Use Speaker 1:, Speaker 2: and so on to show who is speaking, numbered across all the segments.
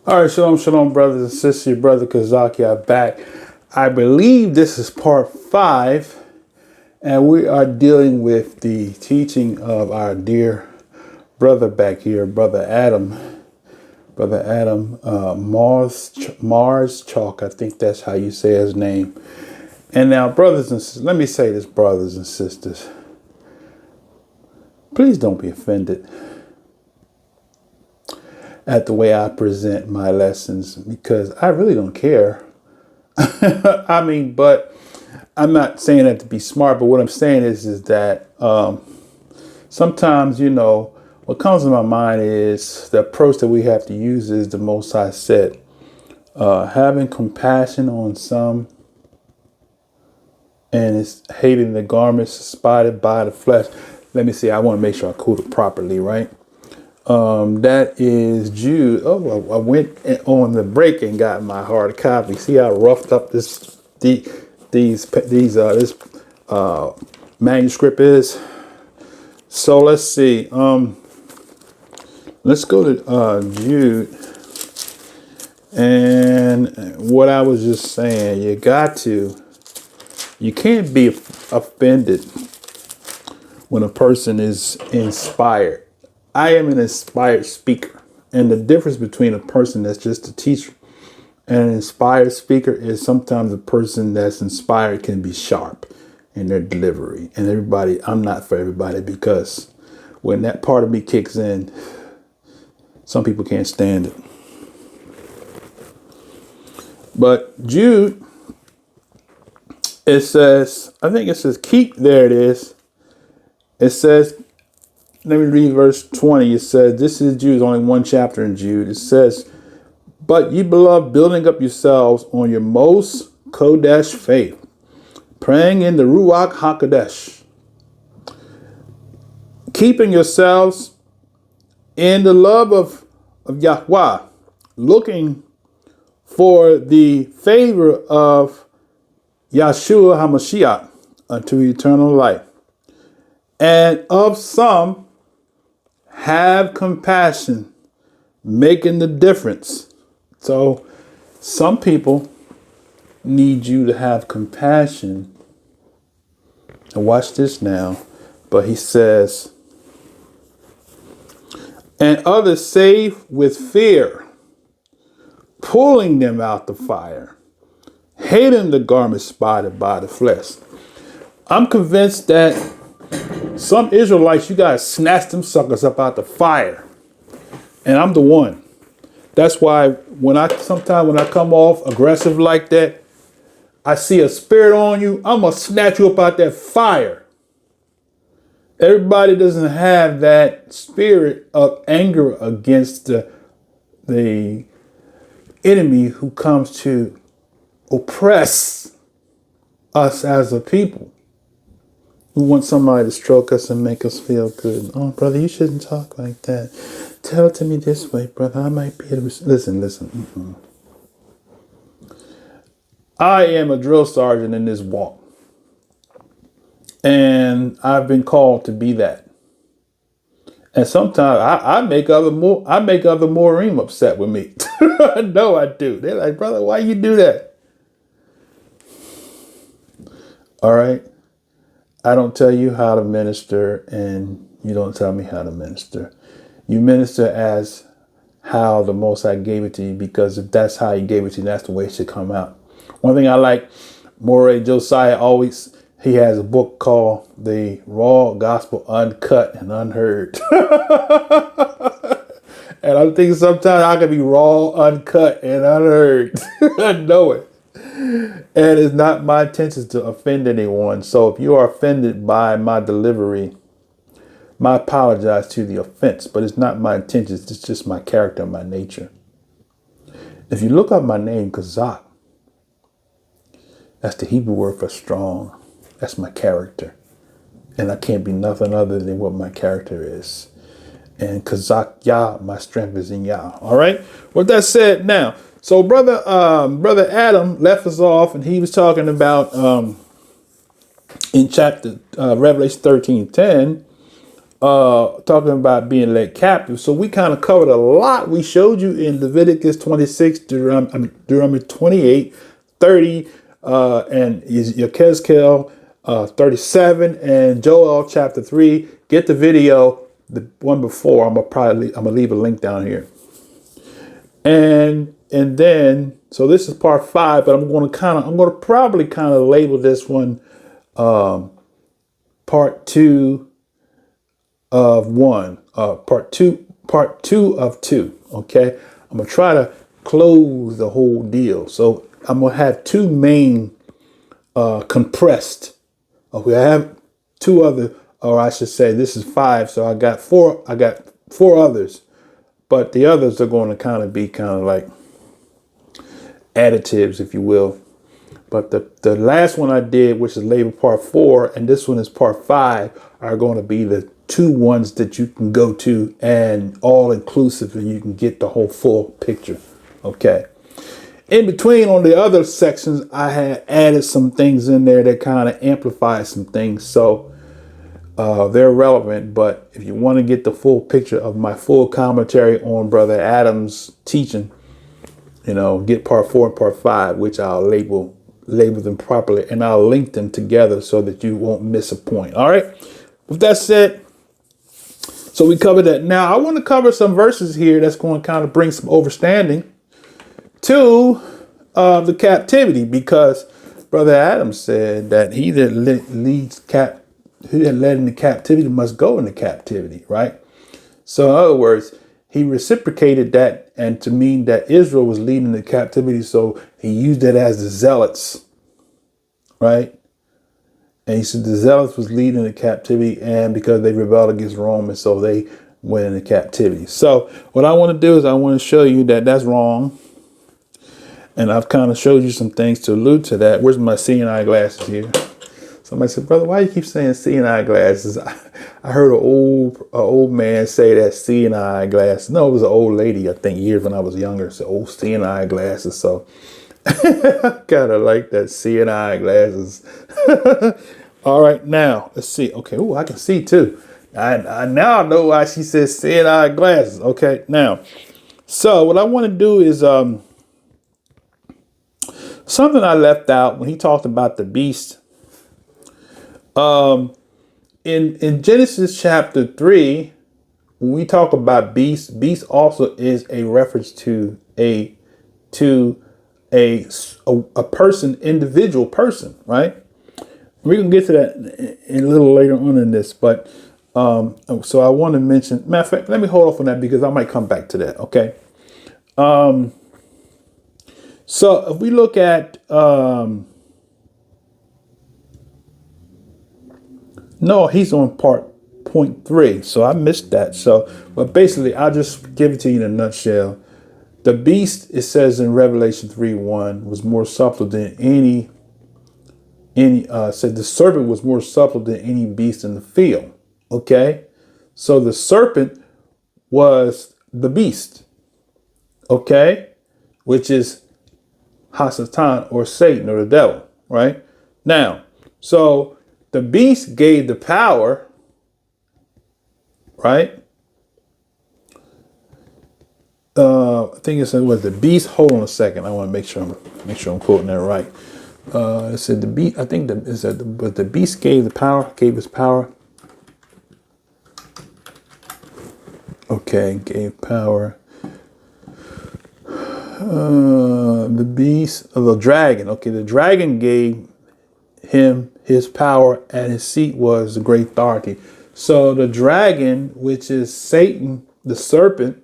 Speaker 1: All right, shalom, shalom, brothers and sisters. Your brother Kazaki back. I believe this is part 5, and we are dealing with the teaching of our dear brother back here, Brother Adam. Brother Adam Maarschalk, I think that's how you say his name. And now, brothers and sisters, let me say this, brothers and sisters. Please don't be offended at the way I present my lessons, because I really don't care. I mean, but I'm not saying that to be smart, but what I'm saying is that sometimes, what comes to my mind is the approach that we have to use is the Most High said, having compassion on some, and it's hating the garments spotted by the flesh. Let me see. I want to make sure I quote it properly, right? That is Jude. Oh, I went on the break and got my hard copy. See how roughed up this manuscript is. So let's see. Let's go to Jude. And what I was just saying, you can't be offended when a person is inspired. I am an inspired speaker. And the difference between a person that's just a teacher and an inspired speaker is sometimes a person that's inspired can be sharp in their delivery. And I'm not for everybody, because when that part of me kicks in, some people can't stand it. But Jude, it says, there it is. It says, let me read verse 20. It says, this is Jude, only one chapter in Jude. It says, but ye beloved, building up yourselves on your most Kodesh faith, praying in the Ruach HaKodesh, keeping yourselves in the love of Yahweh, looking for the favor of Yahshua HaMashiach unto eternal life. And of some, have compassion, making the difference. So some people need you to have compassion. And watch this now. But he says, and others save with fear, pulling them out the fire, hating the garment spotted by the flesh. I'm convinced that some Israelites, you gotta snatch them suckers up out the fire. And I'm the one. That's why when I come off aggressive like that, I see a spirit on you, I'm gonna snatch you up out that fire. Everybody doesn't have that spirit of anger against the enemy who comes to oppress us as a people. We want somebody to stroke us and make us feel good. Oh, brother, you shouldn't talk like that. Tell it to me this way, brother. I might be able to... Listen. Mm-mm. I am a drill sergeant in this walk. And I've been called to be that. And sometimes I make other Morim upset with me. No, I do. They're like, brother, why you do that? All right. I don't tell you how to minister, and you don't tell me how to minister. You minister as how the Most High gave it to you, because if that's how he gave it to you, that's the way it should come out. One thing I like, Moray Josiah he has a book called The Raw Gospel Uncut and Unheard. And I'm thinking sometimes I can be raw, uncut, and unheard. I know it. And it's not my intention to offend anyone. So if you are offended by my delivery, I apologize to the offense, but it's not my intention. It's just my character and my nature. If you look up my name, Kazak, that's the Hebrew word for strong. That's my character. And I can't be nothing other than what my character is. And Kazak Yah, my strength is in Yah. All right. With that said, now, so brother Adam left us off, and he was talking about in chapter Revelation 13:10, talking about being led captive. So we kind of covered a lot. We showed you in Leviticus 26, Deuteronomy 28, 30, and Yechezkel 37, and Joel chapter 3. Get the video, the one before. I'm gonna leave a link down here. And then, so this is part 5, but I'm gonna probably kind of label this one part 2 of 1, part two of 2. Okay, I'm gonna try to close the whole deal. So I'm gonna have 2 main compressed. Okay, I have 2 other, or I should say, this is 5. So I got 4 others, but the others are going to kind of be like additives, if you will. But the last one I did, which is labeled part 4, and this one is part 5, are going to be the 2 ones that you can go to and all inclusive, and you can get the whole full picture. Okay. In between, on the other sections, I had added some things in there that kind of amplify some things. So they're relevant. But if you want to get the full picture of my full commentary on Brother Adam's teaching, get part 4 and part 5, which I'll label them properly, and I'll link them together so that you won't miss a point. All right. With that said, so we covered that. Now I want to cover some verses here that's going to kind of bring some understanding to the captivity, because Brother Adam said that he that led into captivity must go into captivity, right? So in other words, he reciprocated that, and to mean that Israel was leading the captivity, so he used it as the zealots, right? And he said the zealots was leading the captivity, and because they rebelled against Rome, and so they went into captivity. So what I want to do is I want to show you that that's wrong. And I've kind of showed you some things to allude to that. Where's my seeing eye glasses here? Somebody said, brother, why do you keep saying seeing eye glasses? I heard an old man say that seeing eye glasses. No, it was an old lady, I think, years when I was younger. Said, oh, seeing eye glasses. So I kind of like that, seeing eye glasses. All right, now, let's see. Okay, oh, I can see too. I now know why she says seeing eye glasses. Okay, now, so what I want to do is something I left out when he talked about the beast. In Genesis chapter 3, when we talk about beast also is a reference to a person, individual person, right? We're gonna get to that a little later on in this, but so I want to mention. Matter of fact, let me hold off on that because I might come back to that. Okay. So if we look at no, he's on point 3, so I missed that. So, but basically, I'll just give it to you in a nutshell. The beast, it says in Revelation 3:1, was more subtle than any said the serpent was more subtle than any beast in the field. Okay, so the serpent was the beast. Okay, which is Hasatan, or Satan, or the devil, right? Now, so the beast gave the power, right? I think it said was the beast. Hold on a second. I want to make sure I'm quoting that right. It said the beast. I think but the beast gave the power, gave his power. Okay, gave power. The beast, the dragon. Okay, the dragon gave him his power, and his seat was the great authority. So the dragon, which is Satan, the serpent,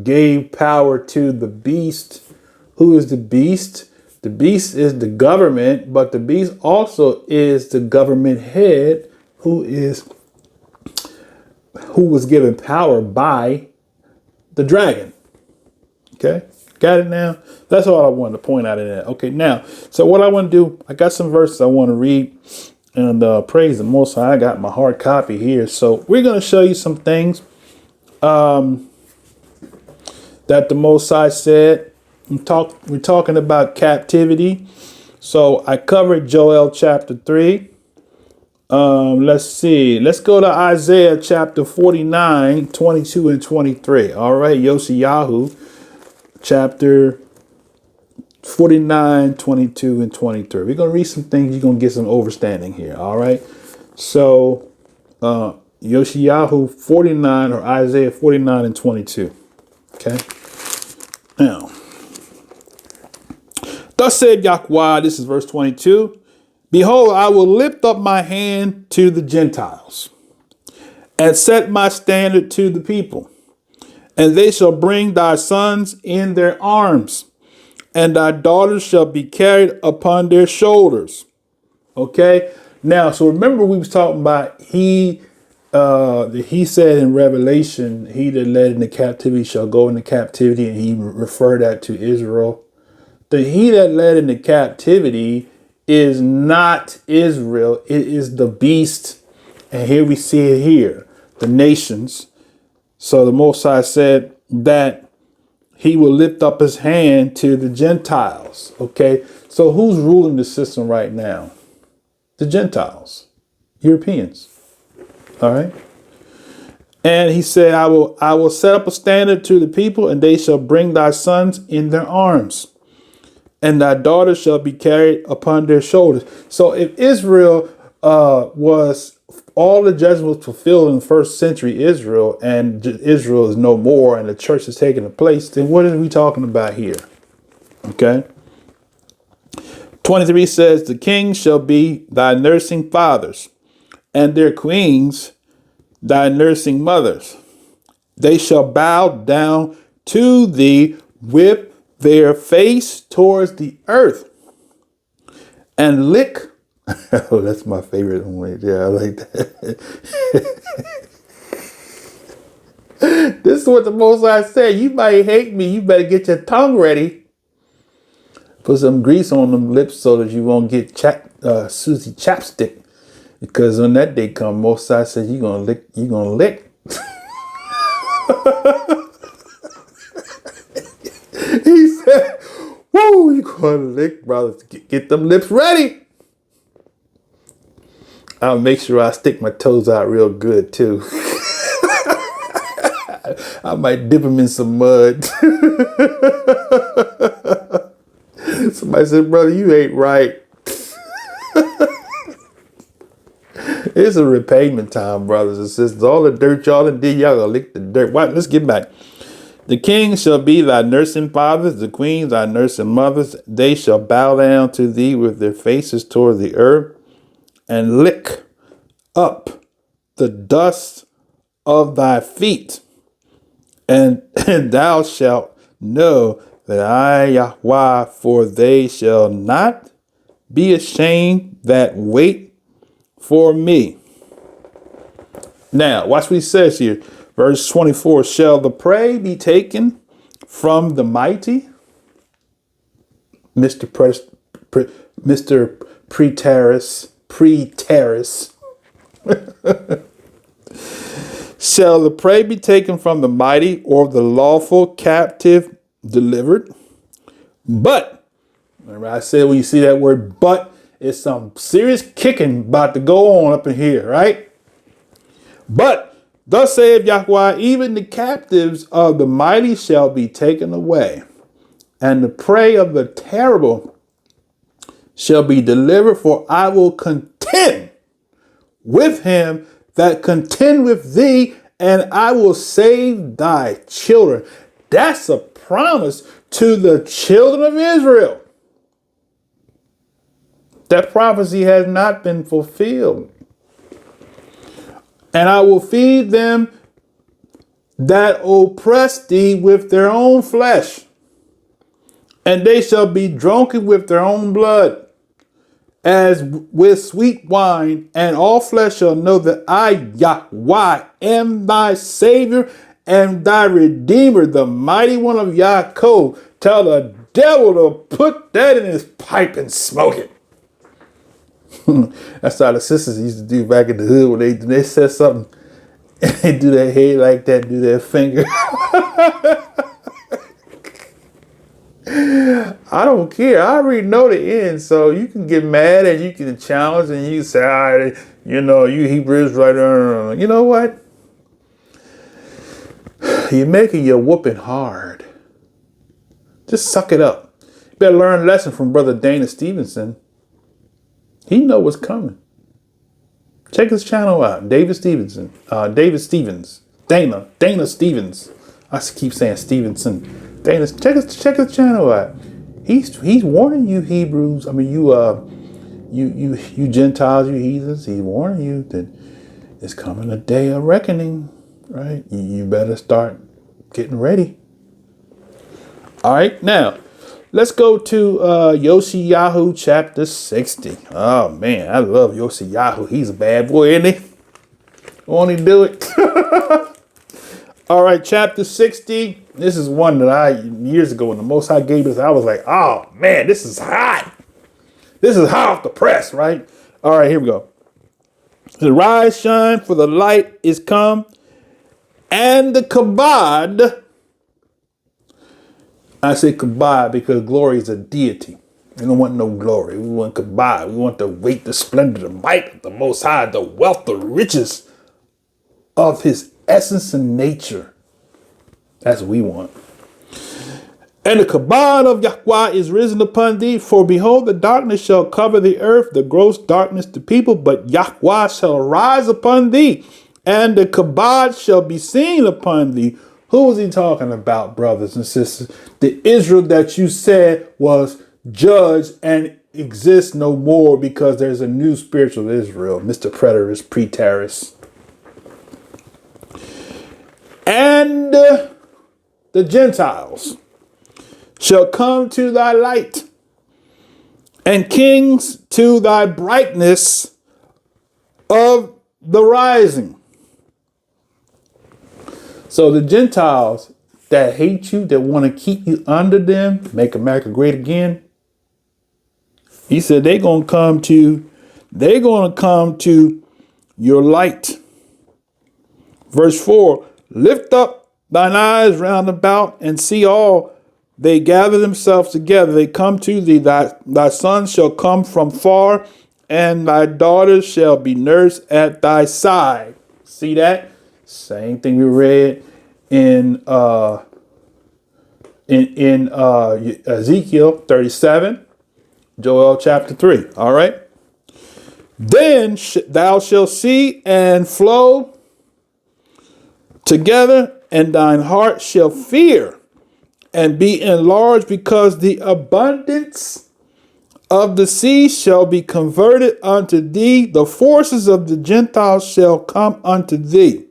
Speaker 1: gave power to the beast. Who is the beast? The beast is the government, but the beast also is the government head who was given power by the dragon. Okay, got it now? That's all I wanted to point out in that. Okay, now, so what I want to do, I got some verses I want to read, and praise the Most High. I got my hard copy here. So we're going to show you some things that the Most High said. We're talking about captivity. So I covered Joel chapter 3. Let's see. Let's go to Isaiah chapter 49, 22 and 23. All right, Yoshiyahu chapter 49, 22 and 23. We're going to read some things. You're going to get some overstanding here. All right. So Yoshiyahu 49 or Isaiah 49 and 22. Okay. Now, thus said Yahweh, this is verse 22. Behold, I will lift up my hand to the Gentiles and set my standard to the people, and they shall bring thy sons in their arms, and thy daughters shall be carried upon their shoulders. Okay. Now, so remember we was talking about he said in Revelation, he that led into captivity shall go into captivity, and he referred that to Israel. The he that led into captivity is not Israel. It is the beast. And here we see it here, the nations. So the Most High said that he will lift up his hand to the Gentiles. Okay. So who's ruling the system right now? The Gentiles, Europeans. All right. And he said, I will set up a standard to the people, and they shall bring thy sons in their arms, and thy daughters shall be carried upon their shoulders. So if Israel was, all the judgment was fulfilled in the first century Israel, and Israel is no more, and the church is taking the place, then what are we talking about here? Okay. 23 says, the kings shall be thy nursing fathers, and their queens thy nursing mothers. They shall bow down to thee with their face towards the earth and lick. Oh, that's my favorite one right there. I like that. This is what the Most High said. You might hate me. You better get your tongue ready. Put some grease on them lips so that you won't get Susie chapstick. Because when that day comes, Most High said you're gonna lick. You're gonna lick. He said, "Woo, you gonna lick, brothers? Get them lips ready." I'll make sure I stick my toes out real good too. I might dip them in some mud. Somebody said, "Brother, you ain't right." It's a repayment time, brothers and sisters. All the dirt y'all done did, y'all gonna lick the dirt. What? Let's get back. The king shall be thy nursing fathers, the queens thy nursing mothers. They shall bow down to thee with their faces toward the earth and lick up the dust of thy feet. And thou shalt know that I, Yahweh, for they shall not be ashamed that wait for me. Now, watch what he says here. Verse 24, shall the prey be taken from the mighty? Mr. Preterist. Shall the prey be taken from the mighty, or the lawful captive delivered? But, remember I said when you see that word but, it's some serious kicking about to go on up in here, right? But thus saith Yahweh, even the captives of the mighty shall be taken away, and the prey of the terrible shall be delivered, for I will contend with him that contend with thee, and I will save thy children. That's a promise to the children of Israel. That prophecy has not been fulfilled. And I will feed them that oppress thee with their own flesh, and they shall be drunken with their own blood, as with sweet wine, and all flesh shall know that I, Yahweh, am thy Savior and thy Redeemer, the mighty one of Yaakov. Tell the devil to put that in his pipe and smoke it. That's how the sisters used to do back in the hood when they said something and they do their head like that, do their finger. I don't care. I already know the end, so you can get mad and you can challenge and you say, all right, you Hebrews right. You know what? You're making your whooping hard. Just suck it up. You better learn a lesson from Brother Dana Stevenson. He know what's coming. Check his channel out. David Stevens. Dana Stevens. I keep saying Stevenson. Dana, check his channel out. He's warning you Hebrews. I mean you Gentiles, you heathens. He's warning you that it's coming a day of reckoning. Right? You better start getting ready. All right, now let's go to Yoshiyahu chapter 60. Oh man, I love Yoshiyahu. He's a bad boy, isn't he? Won't he do it? All right, chapter 60. This is one that years ago when the Most High gave us, I was like, oh man, this is hot. This is hot off the press, right? All right, here we go. Rise, shine, for the light is come, and the kabod. I say kabod because glory is a deity. We don't want no glory. We want kabod. We want the weight, the splendor, the might of the Most High, the wealth, the riches of his essence and nature. That's what we want. And the kabod of Yahweh is risen upon thee, for behold, the darkness shall cover the earth, the gross darkness the people, but Yahweh shall arise upon thee, and the kabod shall be seen upon thee. Who is he talking about, brothers and sisters? The Israel that you said was judged and exists no more because there's a new spiritual Israel, Mr. Preterist, Preterist. And the Gentiles shall come to thy light, and kings to thy brightness of the rising. So the Gentiles that hate you, that want to keep you under them, make America great again. He said they're going to come to your light. Verse 4, lift up thine eyes round about and see all. They gather themselves together. They come to thee. Thy sons shall come from far, and thy daughters shall be nursed at thy side. See that? Same thing we read in Ezekiel 37, Joel chapter 3. All right. Then thou shalt see and flow together, and thine heart shall fear and be enlarged, because the abundance of the sea shall be converted unto thee. The forces of the Gentiles shall come unto thee.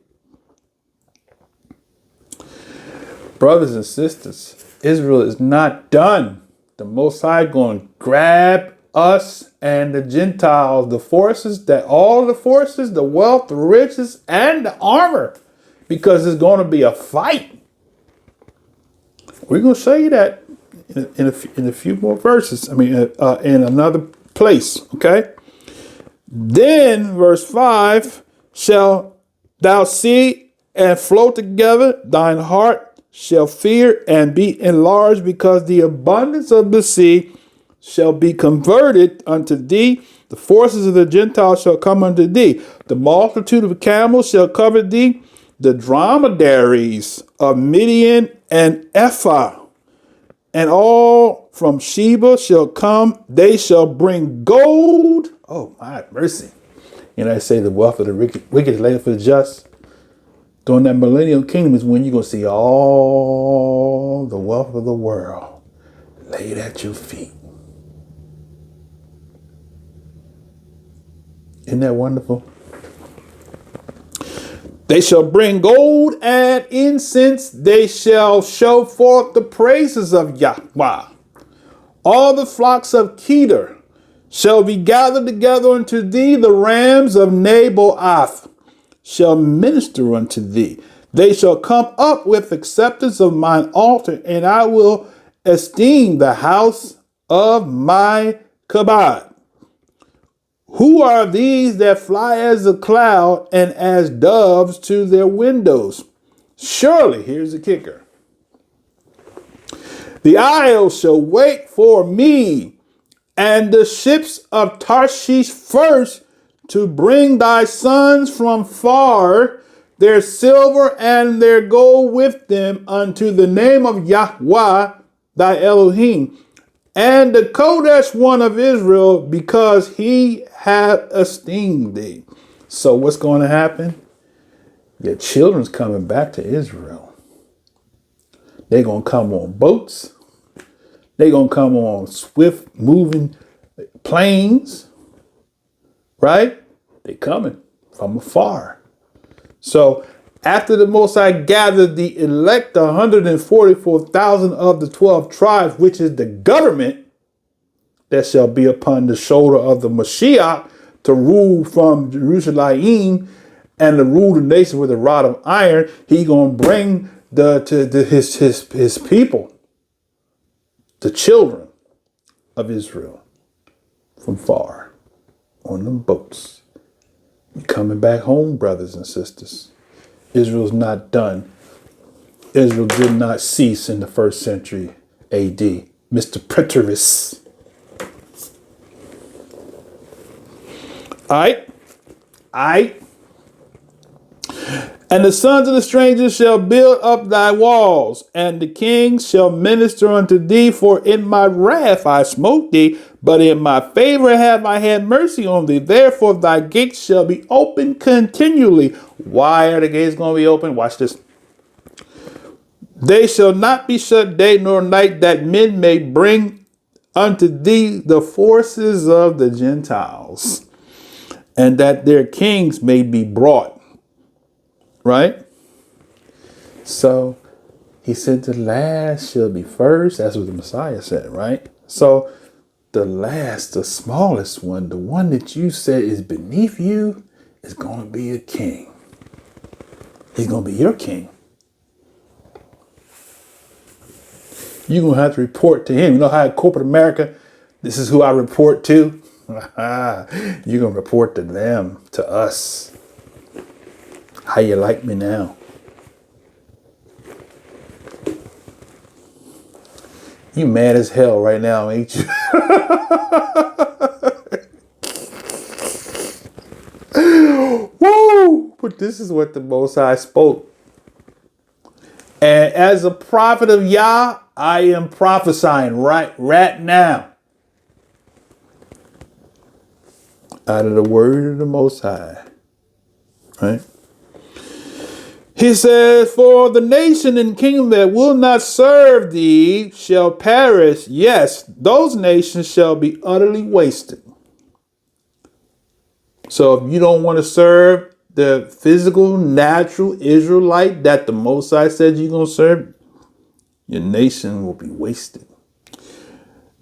Speaker 1: Brothers and sisters, Israel is not done. The Most High going to grab us and the Gentiles, the forces, all the forces, the wealth, the riches, and the armor, because it's going to be a fight. We're going to show you that in a few more verses. I mean, in another place. Okay. Then verse 5, shall thou see and flow together, thine heart shall fear and be enlarged, because the abundance of the sea shall be converted unto thee. The forces of the Gentiles shall come unto thee. The multitude of camels shall cover thee. The dromedaries of Midian and Ephah, and all from Sheba shall come. They shall bring gold. Oh, my mercy. I say the wealth of the wicked is laid for the just. During that millennial kingdom is when you're going to see all the wealth of the world laid at your feet. Isn't that wonderful? They shall bring gold and incense. They shall show forth the praises of Yahweh. All the flocks of Kedar shall be gathered together unto thee. The rams of Naboth shall minister unto thee. They shall come up with acceptance of mine altar, and I will esteem the house of my kabod. Who are these that fly as a cloud and as doves to their windows? Surely, here's the kicker, the isles shall wait for me, and the ships of Tarshish first, to bring thy sons from far, their silver and their gold with them, unto the name of Yahweh thy Elohim, and the Kodesh one of Israel, because he hath esteemed thee. So what's going to happen? Your children's coming back to Israel. They're going to come on boats. They're going to come on swift moving planes. Right? They're coming from afar. So after the Most High gathered the elect 144,000 of the 12 tribes, which is the government that shall be upon the shoulder of the Mashiach to rule from Jerusalem and to rule the nation with a rod of iron, he gonna bring his people, the children of Israel, from far on them boats. You're coming back home, brothers and sisters. Israel's not done. Israel did not cease in the 1st century AD. Mr. Preterist. All right. And the sons of the strangers shall build up thy walls, and the kings shall minister unto thee. For in my wrath I smote thee, but in my favor have I had mercy on thee. Therefore thy gates shall be open continually. Why are the gates going to be open? Watch this. They shall not be shut day nor night, that men may bring unto thee the forces of the Gentiles, and that their kings may be brought. Right? So he said the last shall be first. That's what the Messiah said, right? So the last, the smallest one, the one that you said is beneath you, is going to be a king. He's going to be your king. You're going to have to report to him. You know how in corporate America, this is who I report to? You're going to report to them, to us. How you like me now? You mad as hell right now, ain't you? Woo! But this is what the Most High spoke. And as a prophet of Yah, I am prophesying right now. Out of the word of the Most High. Right? He says, for the nation and kingdom that will not serve thee shall perish. Yes, those nations shall be utterly wasted. So if you don't want to serve the physical, natural Israelite that the Most High said you're going to serve, your nation will be wasted.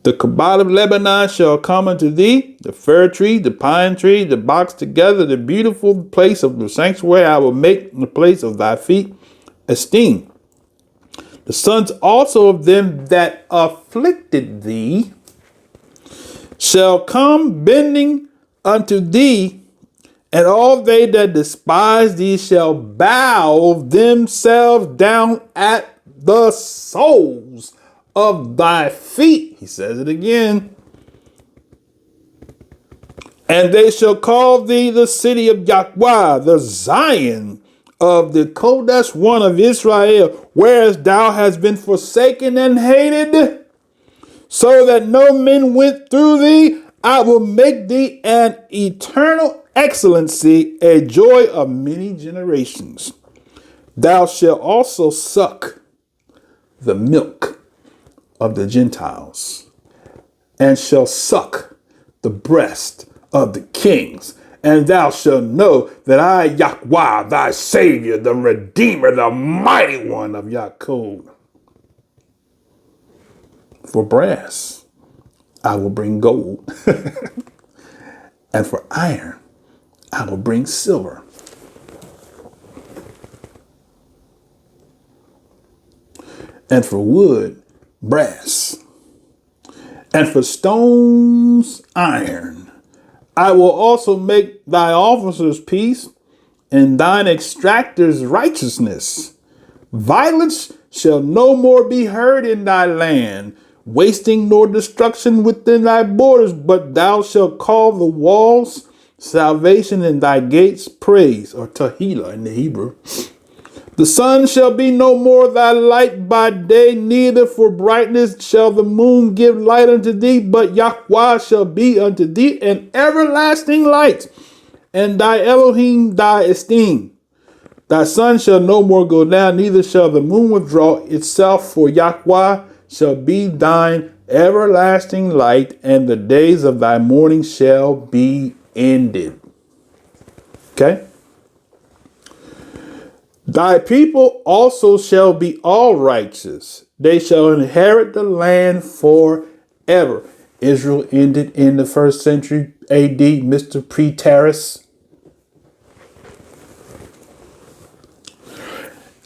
Speaker 1: The kabod of Lebanon shall come unto thee, the fir tree, the pine tree, the box together, the beautiful place of the sanctuary I will make the place of thy feet esteem. The sons also of them that afflicted thee shall come bending unto thee, and all they that despise thee shall bow themselves down at the soles of thy feet. He says it again. And they shall call thee the city of Yahweh, the Zion of the Kodesh one of Israel, whereas thou hast been forsaken and hated, so that no men went through thee. I will make thee an eternal excellency, a joy of many generations. Thou shalt also suck the milk of the Gentiles, and shall suck the breast of the kings, and thou shalt know that I, Yahweh, thy Savior, the Redeemer, the Mighty One of Yaakov. For brass I will bring gold. And for iron, I will bring silver. And for wood, brass. And for stones, iron. I will also make thy officers peace, and thine extractors righteousness. Violence shall no more be heard in thy land, wasting nor destruction within thy borders, but thou shalt call the walls salvation and thy gates praise, or Tehillah in the Hebrew. The sun shall be no more thy light by day, neither for brightness shall the moon give light unto thee, but Yahweh shall be unto thee an everlasting light, and thy Elohim thy esteem. Thy sun shall no more go down, neither shall the moon withdraw itself, for Yahweh shall be thine everlasting light, and the days of thy mourning shall be ended. Okay? Thy people also shall be all righteous. They shall inherit the land forever. Israel ended in the 1st century AD, Mr. Preterist.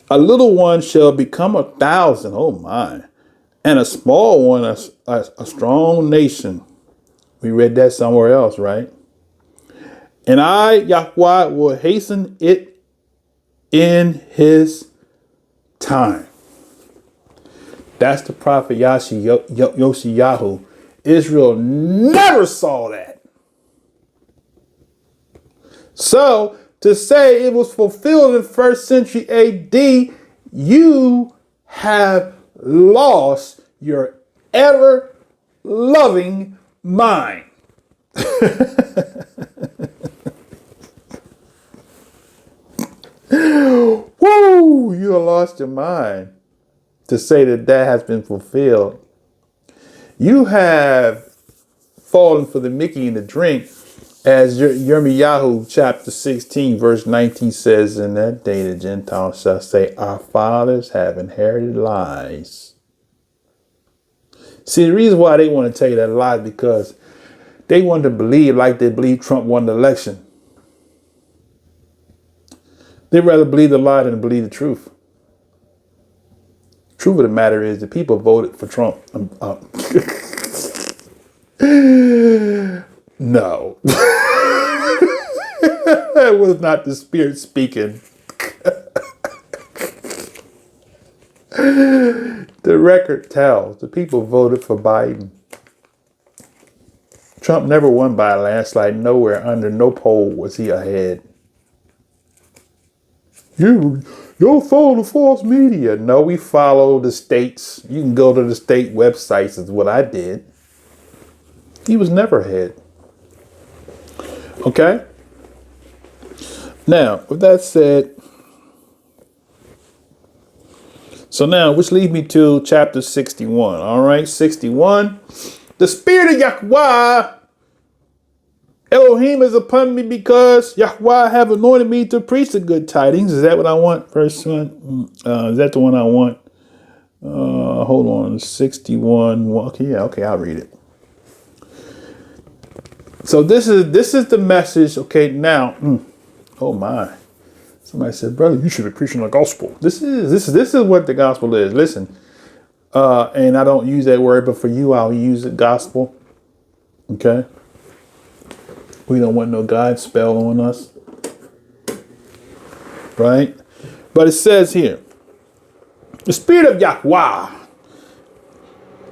Speaker 1: A little one shall become 1,000, oh my, and a small one a strong nation. We read that somewhere else, right? And I, Yahweh, will hasten it in his time. That's the prophet Yoshiyahu. Israel never saw that. So to say it was fulfilled in 1st century AD, you have lost your ever loving mind. Woo! You have lost your mind to say that that has been fulfilled. You have fallen for the Mickey and the drink, as Yirmiyahu chapter 16 verse 19 says, in that day the Gentiles shall say, our fathers have inherited lies. See, the reason why they want to tell you that lie is because they want to believe like they believe Trump won the election. They'd rather believe the lie than believe the truth. Truth of the matter is the people voted for Trump. No. That was not the Spirit speaking. The record tells the people voted for Biden. Trump never won by a landslide. Nowhere, under no poll was he ahead. You follow the false media. No, we follow the states. You can go to the state websites, is what I did. He was never ahead. Okay? Now, with that said, so now, which leads me to chapter 61. All right, 61. The Spirit of Yahweh Elohim is upon me, because Yahweh have anointed me to preach the good tidings. Is that what I want? Verse 1. Is that the one I want? Hold on. 61. Okay, yeah, okay, I'll read it. So this is the message. Okay, now. Oh my. Somebody said, brother, you should be preaching the gospel. This is what the gospel is. Listen. And I don't use that word, but for you, I'll use the gospel. Okay. We don't want no God spell on us. Right? But it says here, the Spirit of Yahweh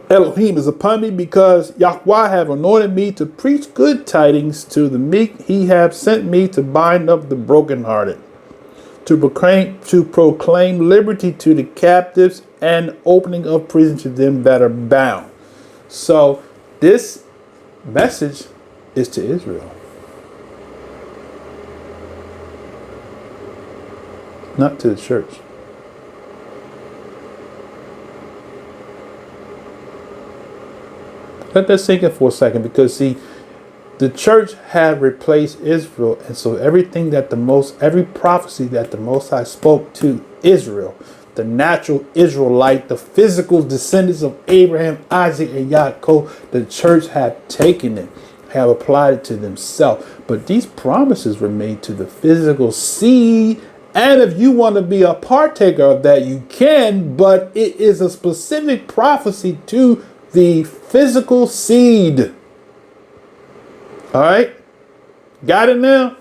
Speaker 1: Elohim is upon me, because Yahweh have anointed me to preach good tidings to the meek. He have sent me to bind up the brokenhearted, to proclaim liberty to the captives, and opening of prison to them that are bound. So this message is to Israel, not to the church. Let that sink in for a second, because see, the church had replaced Israel, and so every prophecy that the Most High spoke to Israel, the natural Israelite, the physical descendants of Abraham, Isaac, and Yaakov, the church have taken it, have applied it to themselves. But these promises were made to the physical seed. And if you want to be a partaker of that, you can, but it is a specific prophecy to the physical seed. All right? Got it now?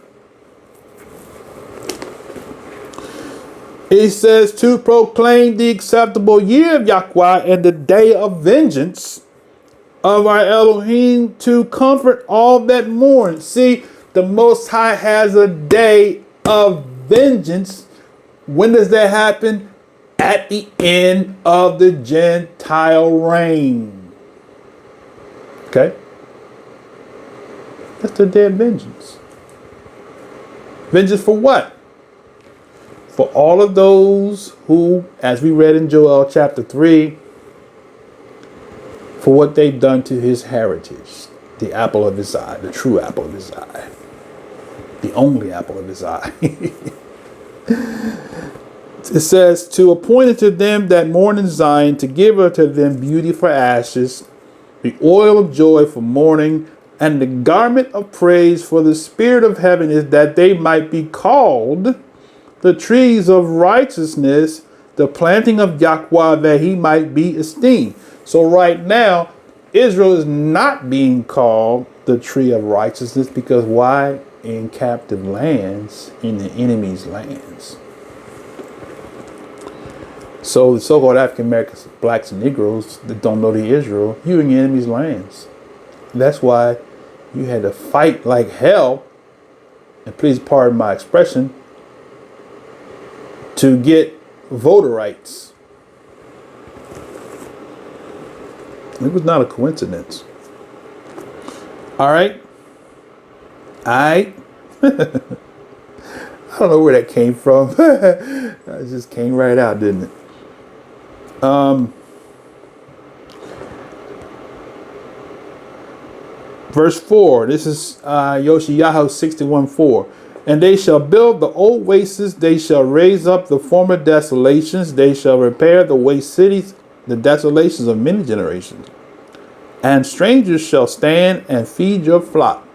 Speaker 1: It says to proclaim the acceptable year of Yahweh and the day of vengeance of our Elohim, to comfort all that mourn. See, the Most High has a day of vengeance. When does that happen? At the end of the Gentile reign. Okay? That's the day of vengeance. Vengeance for what? For all of those who, as we read in Joel chapter 3, for what they've done to his heritage, the apple of his eye, the true apple of his eye, the only apple of his eye. It says, to appoint unto them that mourn in Zion, to give unto them beauty for ashes, the oil of joy for mourning, and the garment of praise for the spirit of heaviness, that they might be called the trees of righteousness, the planting of Yahweh, that he might be esteemed. So right now, Israel is not being called the tree of righteousness, because why? In captive lands, in the enemy's lands. So the so-called African Americans, blacks and Negroes that don't know the Israel, you're in your enemy's lands. That's why you had to fight like hell, and please pardon my expression, to get voter rights. It was not a coincidence. All right. I don't know where that came from. It just came right out, didn't it? Verse 4. This is Yoshiyahu 61:4. And they shall build the old wastes, they shall raise up the former desolations, they shall repair the waste cities, the desolations of many generations. And strangers shall stand and feed your flock.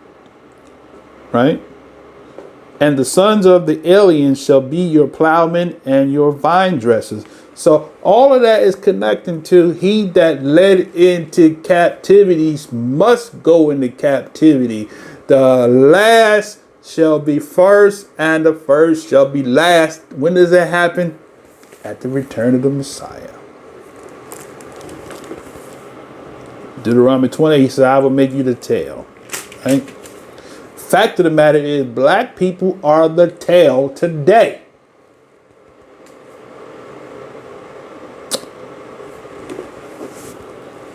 Speaker 1: Right? And the sons of the aliens shall be your plowmen and your vine dressers. So all of that is connecting to he that led into captivities must go into captivity. The last shall be first, and the first shall be last. When does that happen? At the return of the Messiah. Deuteronomy 20, he said, I will make you the tail. Right? Fact of the matter is, black people are the tail today.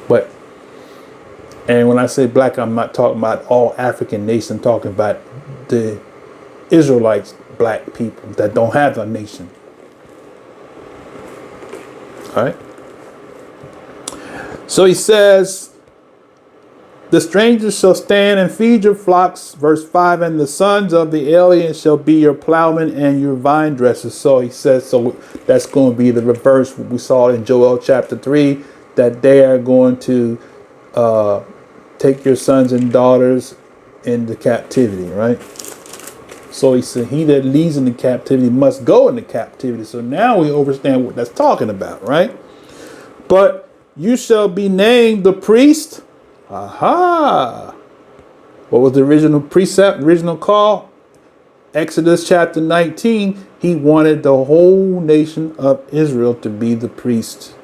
Speaker 1: But, and when I say black, I'm not talking about all African nations. I'm talking about the Israelites, black people that don't have a nation. All right. So he says, the strangers shall stand and feed your flocks, verse 5, and the sons of the aliens shall be your plowmen and your vine dressers. So he says, so that's going to be the reverse. We saw in Joel chapter 3 that they are going to take your sons and daughters into captivity, right? So he said, he that leads into captivity must go into captivity. So now we understand what that's talking about, right? But you shall be named the priest. Aha! What was the original precept, original call? Exodus chapter 19. He wanted the whole nation of Israel to be the priest.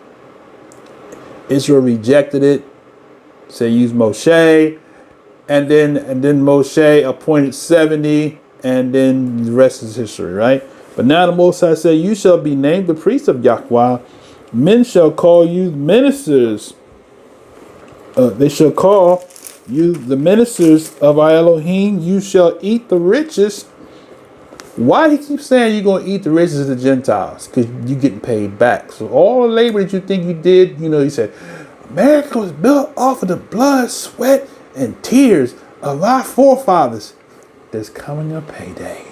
Speaker 1: Israel rejected it. Say use Moshe, and then Moshe appointed 70, and then the rest is history, right? But now the Most High said, you shall be named the priest of Yahweh. Men shall call you ministers. They shall call you the ministers of our Elohim. You shall eat the riches. Why he keep saying you're going to eat the riches of the Gentiles? Because you're getting paid back. So all the labor that you think you did, you know, he said, America was built off of the blood, sweat, and tears of our forefathers. There's coming a payday.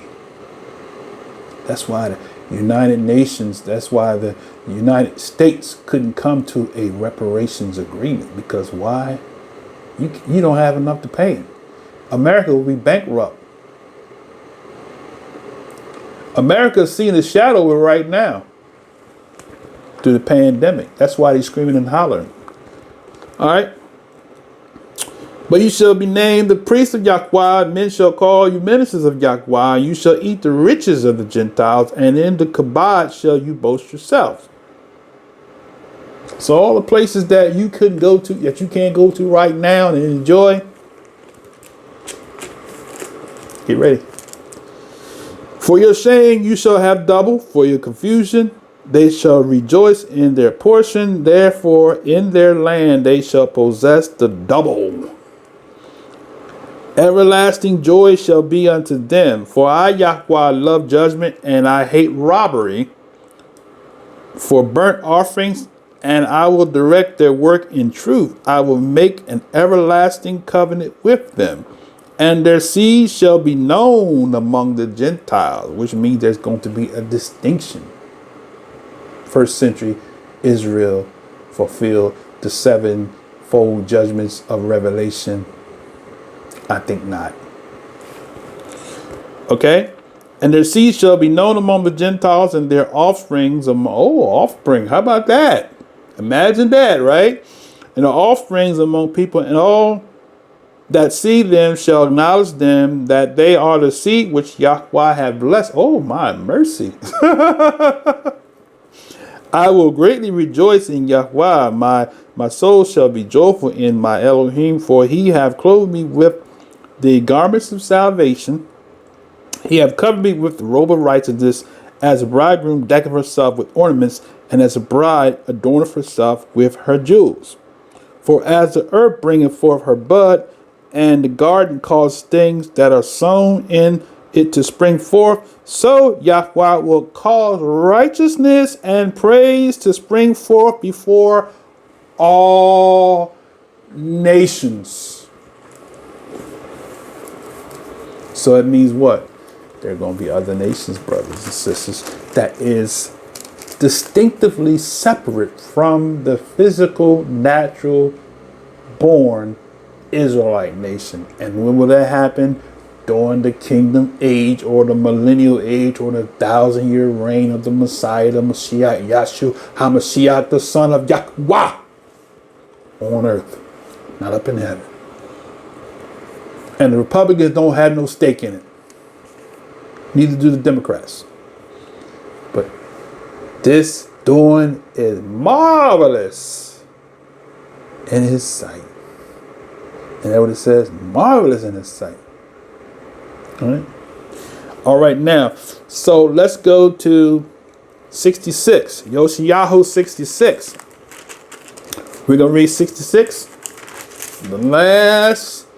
Speaker 1: That's why the United Nations, that's why the United States couldn't come to a reparations agreement. Because why? You don't have enough to pay. America will be bankrupt. America's seeing the shadow of it right now through the pandemic. That's why they're screaming and hollering. All right. But you shall be named the priest of Yahweh, and men shall call you ministers of Yahweh. You shall eat the riches of the Gentiles, and in the kabod shall you boast yourselves. So all the places that you couldn't go to, that you can't go to right now and enjoy, get ready. For your shame you shall have double, for your confusion they shall rejoice in their portion. Therefore in their land they shall possess the double. Everlasting joy shall be unto them. For I, Yahweh, love judgment, and I hate robbery. For burnt offerings, and I will direct their work in truth. I will make an everlasting covenant with them, and their seed shall be known among the Gentiles, which means there's going to be a distinction. First century Israel fulfilled the sevenfold judgments of Revelation. I think not. Okay. And their seed shall be known among the Gentiles, and their offsprings offspring. How about that? Imagine that, right? And the offsprings among people, and all that see them shall acknowledge them, that they are the seed which Yahweh have blessed. Oh, my mercy. I will greatly rejoice in Yahweh. My soul shall be joyful in my Elohim, for he have clothed me with the garments of salvation. He have covered me with the robe of righteousness, as a bridegroom decketh herself with ornaments, and as a bride adorneth herself with her jewels. For as the earth bringeth forth her bud, and the garden causes things that are sown in it to spring forth, so Yahweh will cause righteousness and praise to spring forth before all nations. So it means what? There are going to be other nations, brothers and sisters, that is distinctively separate from the physical, natural, born Israelite nation. And when will that happen? During the kingdom age, or the millennial age, or the 1,000-year reign of the Messiah, the Mashiach, Yahshua HaMashiach, the Son of Yahweh, on earth, not up in heaven. And the Republicans don't have no stake in it. Neither do the Democrats. But this doing is marvelous in his sight. And that's what it says, marvelous in his sight. All right. All right, now, so let's go to 66. Yoshiyahu 66. We're going to read 66. The last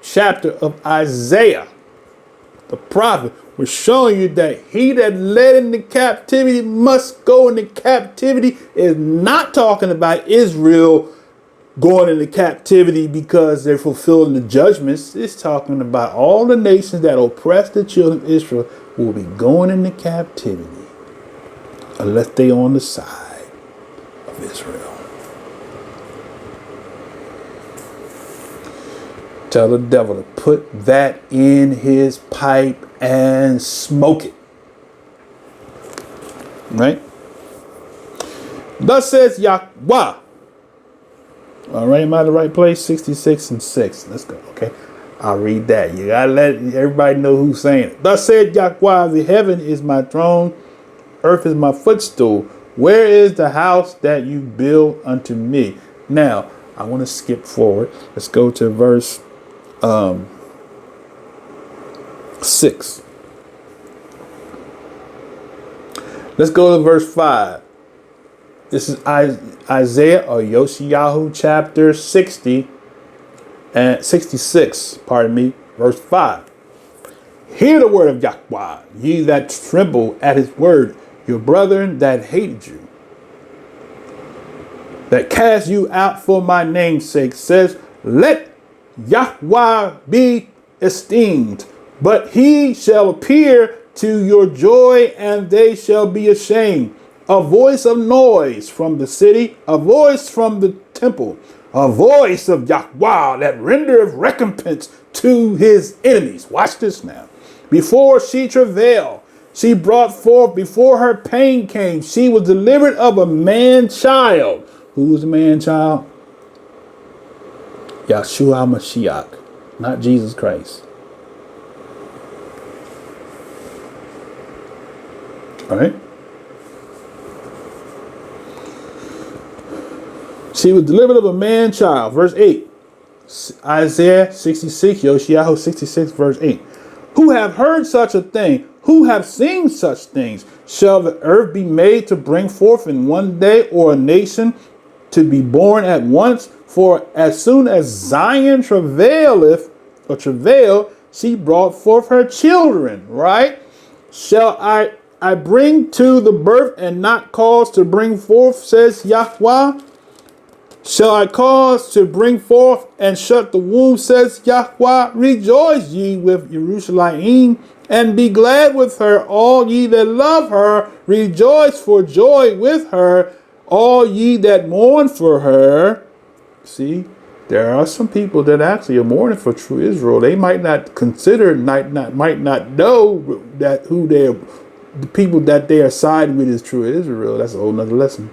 Speaker 1: chapter of Isaiah, the prophet, was showing you that he that led into captivity must go into captivity. Is not talking about Israel going into captivity because they're fulfilling the judgments. It's talking about all the nations that oppress the children of Israel will be going into captivity unless they on the side of Israel. Tell the devil to put that in his pipe and smoke it. Right? Thus says Yahweh. All right, am I in the right place? 66 and 6. Let's go. Okay. I'll read that. You gotta let everybody know who's saying it. Thus said Yahweh, the heaven is my throne, earth is my footstool. Where is the house that you build unto me? Now, I want to skip forward. Let's go to verse 6. Let's go to verse 5. This is Isaiah or Yoshiyahu chapter 60 and 66, pardon me, verse 5. Hear the word of Yahweh, ye that tremble at his word, your brethren that hated you, that cast you out for my name's sake, says, let Yahweh be esteemed, but he shall appear to your joy, and they shall be ashamed. A voice of noise from the city, a voice from the temple, a voice of Yahweh that rendereth recompense to his enemies. Watch this now. Before she travailed, she brought forth, before her pain came, she was delivered of a man child. Who was the man child? Yahshua Mashiach, not Jesus Christ. All right. She was delivered of a man child. Verse 8. Isaiah 66, Yoshiyahu 66, verse 8. Who have heard such a thing? Who have seen such things? Shall the earth be made to bring forth in one day, or a nation to be born at once? For as soon as Zion travaileth, or travail, she brought forth her children, right? Shall I bring to the birth and not cause to bring forth, says Yahweh? Shall I cause to bring forth and shut the womb, says Yahweh? Rejoice ye with Jerusalem, and be glad with her, all ye that love her. Rejoice for joy with her, all ye that mourn for her. See, there are some people that actually are mourning for true Israel. They might not consider, might not know that the people that they are siding with is true Israel. That's a whole nother lesson.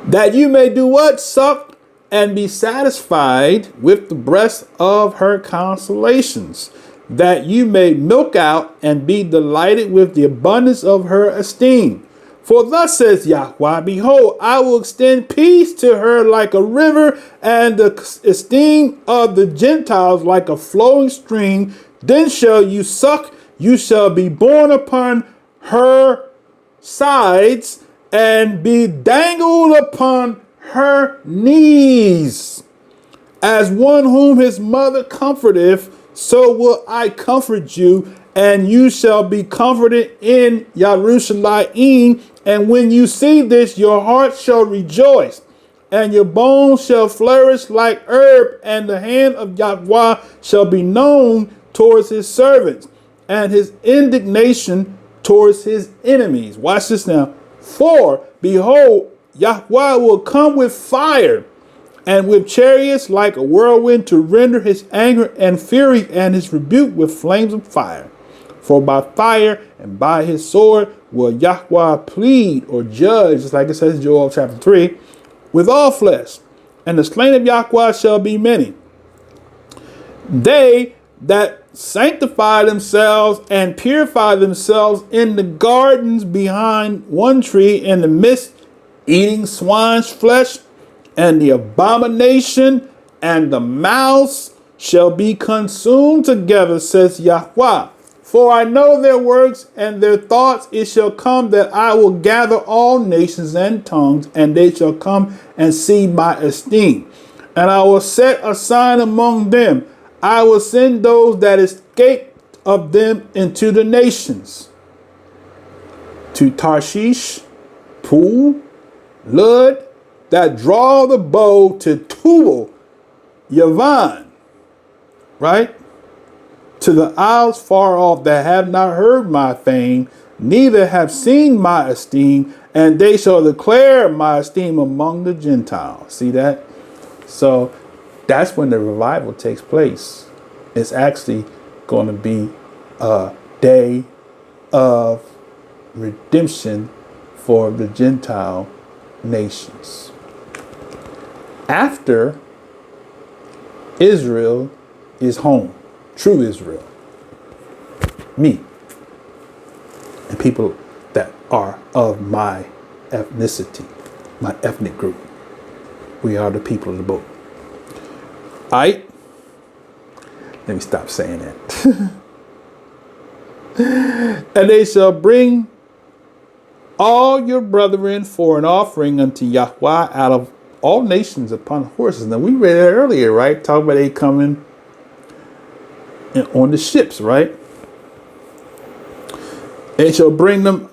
Speaker 1: That you may do what? Suck and be satisfied with the breast of her consolations, that you may milk out and be delighted with the abundance of her esteem. For thus says Yahweh, behold, I will extend peace to her like a river, and the esteem of the Gentiles like a flowing stream. Then shall you suck, you shall be borne upon her sides, and be dangled upon her knees. As one whom his mother comforteth, so will I comfort you, and you shall be comforted in Jerusalem. And when you see this, your heart shall rejoice, and your bones shall flourish like herb, and the hand of Yahweh shall be known towards his servants, and his indignation towards his enemies. Watch this now. For, behold, Yahweh will come with fire and with chariots like a whirlwind, to render his anger and fury and his rebuke with flames of fire. For by fire and by his sword will Yahweh plead or judge, just like it says in Joel chapter 3, with all flesh. And the slain of Yahweh shall be many. They that sanctify themselves and purify themselves in the gardens behind one tree in the midst, eating swine's flesh, and the abomination and the mouse shall be consumed together, says Yahweh. For I know their works and their thoughts. It shall come that I will gather all nations and tongues, and they shall come and see my esteem. And I will set a sign among them. I will send those that escape of them into the nations, to Tarshish, Pool, Lud, that draw the bow, to Tubal, Yavan, right? To the isles far off that have not heard my fame, neither have seen my esteem, and they shall declare my esteem among the Gentiles. See that? So that's when the revival takes place. It's actually going to be a day of redemption for the Gentile nations. After Israel is home, true Israel, me, and people that are of my ethnicity, my ethnic group. We are the people of the book. All right? Let me stop saying that. And they shall bring all your brethren for an offering unto Yahweh out of all nations upon horses. Now we read that earlier, right? Talk about they coming on the ships, right? They shall bring them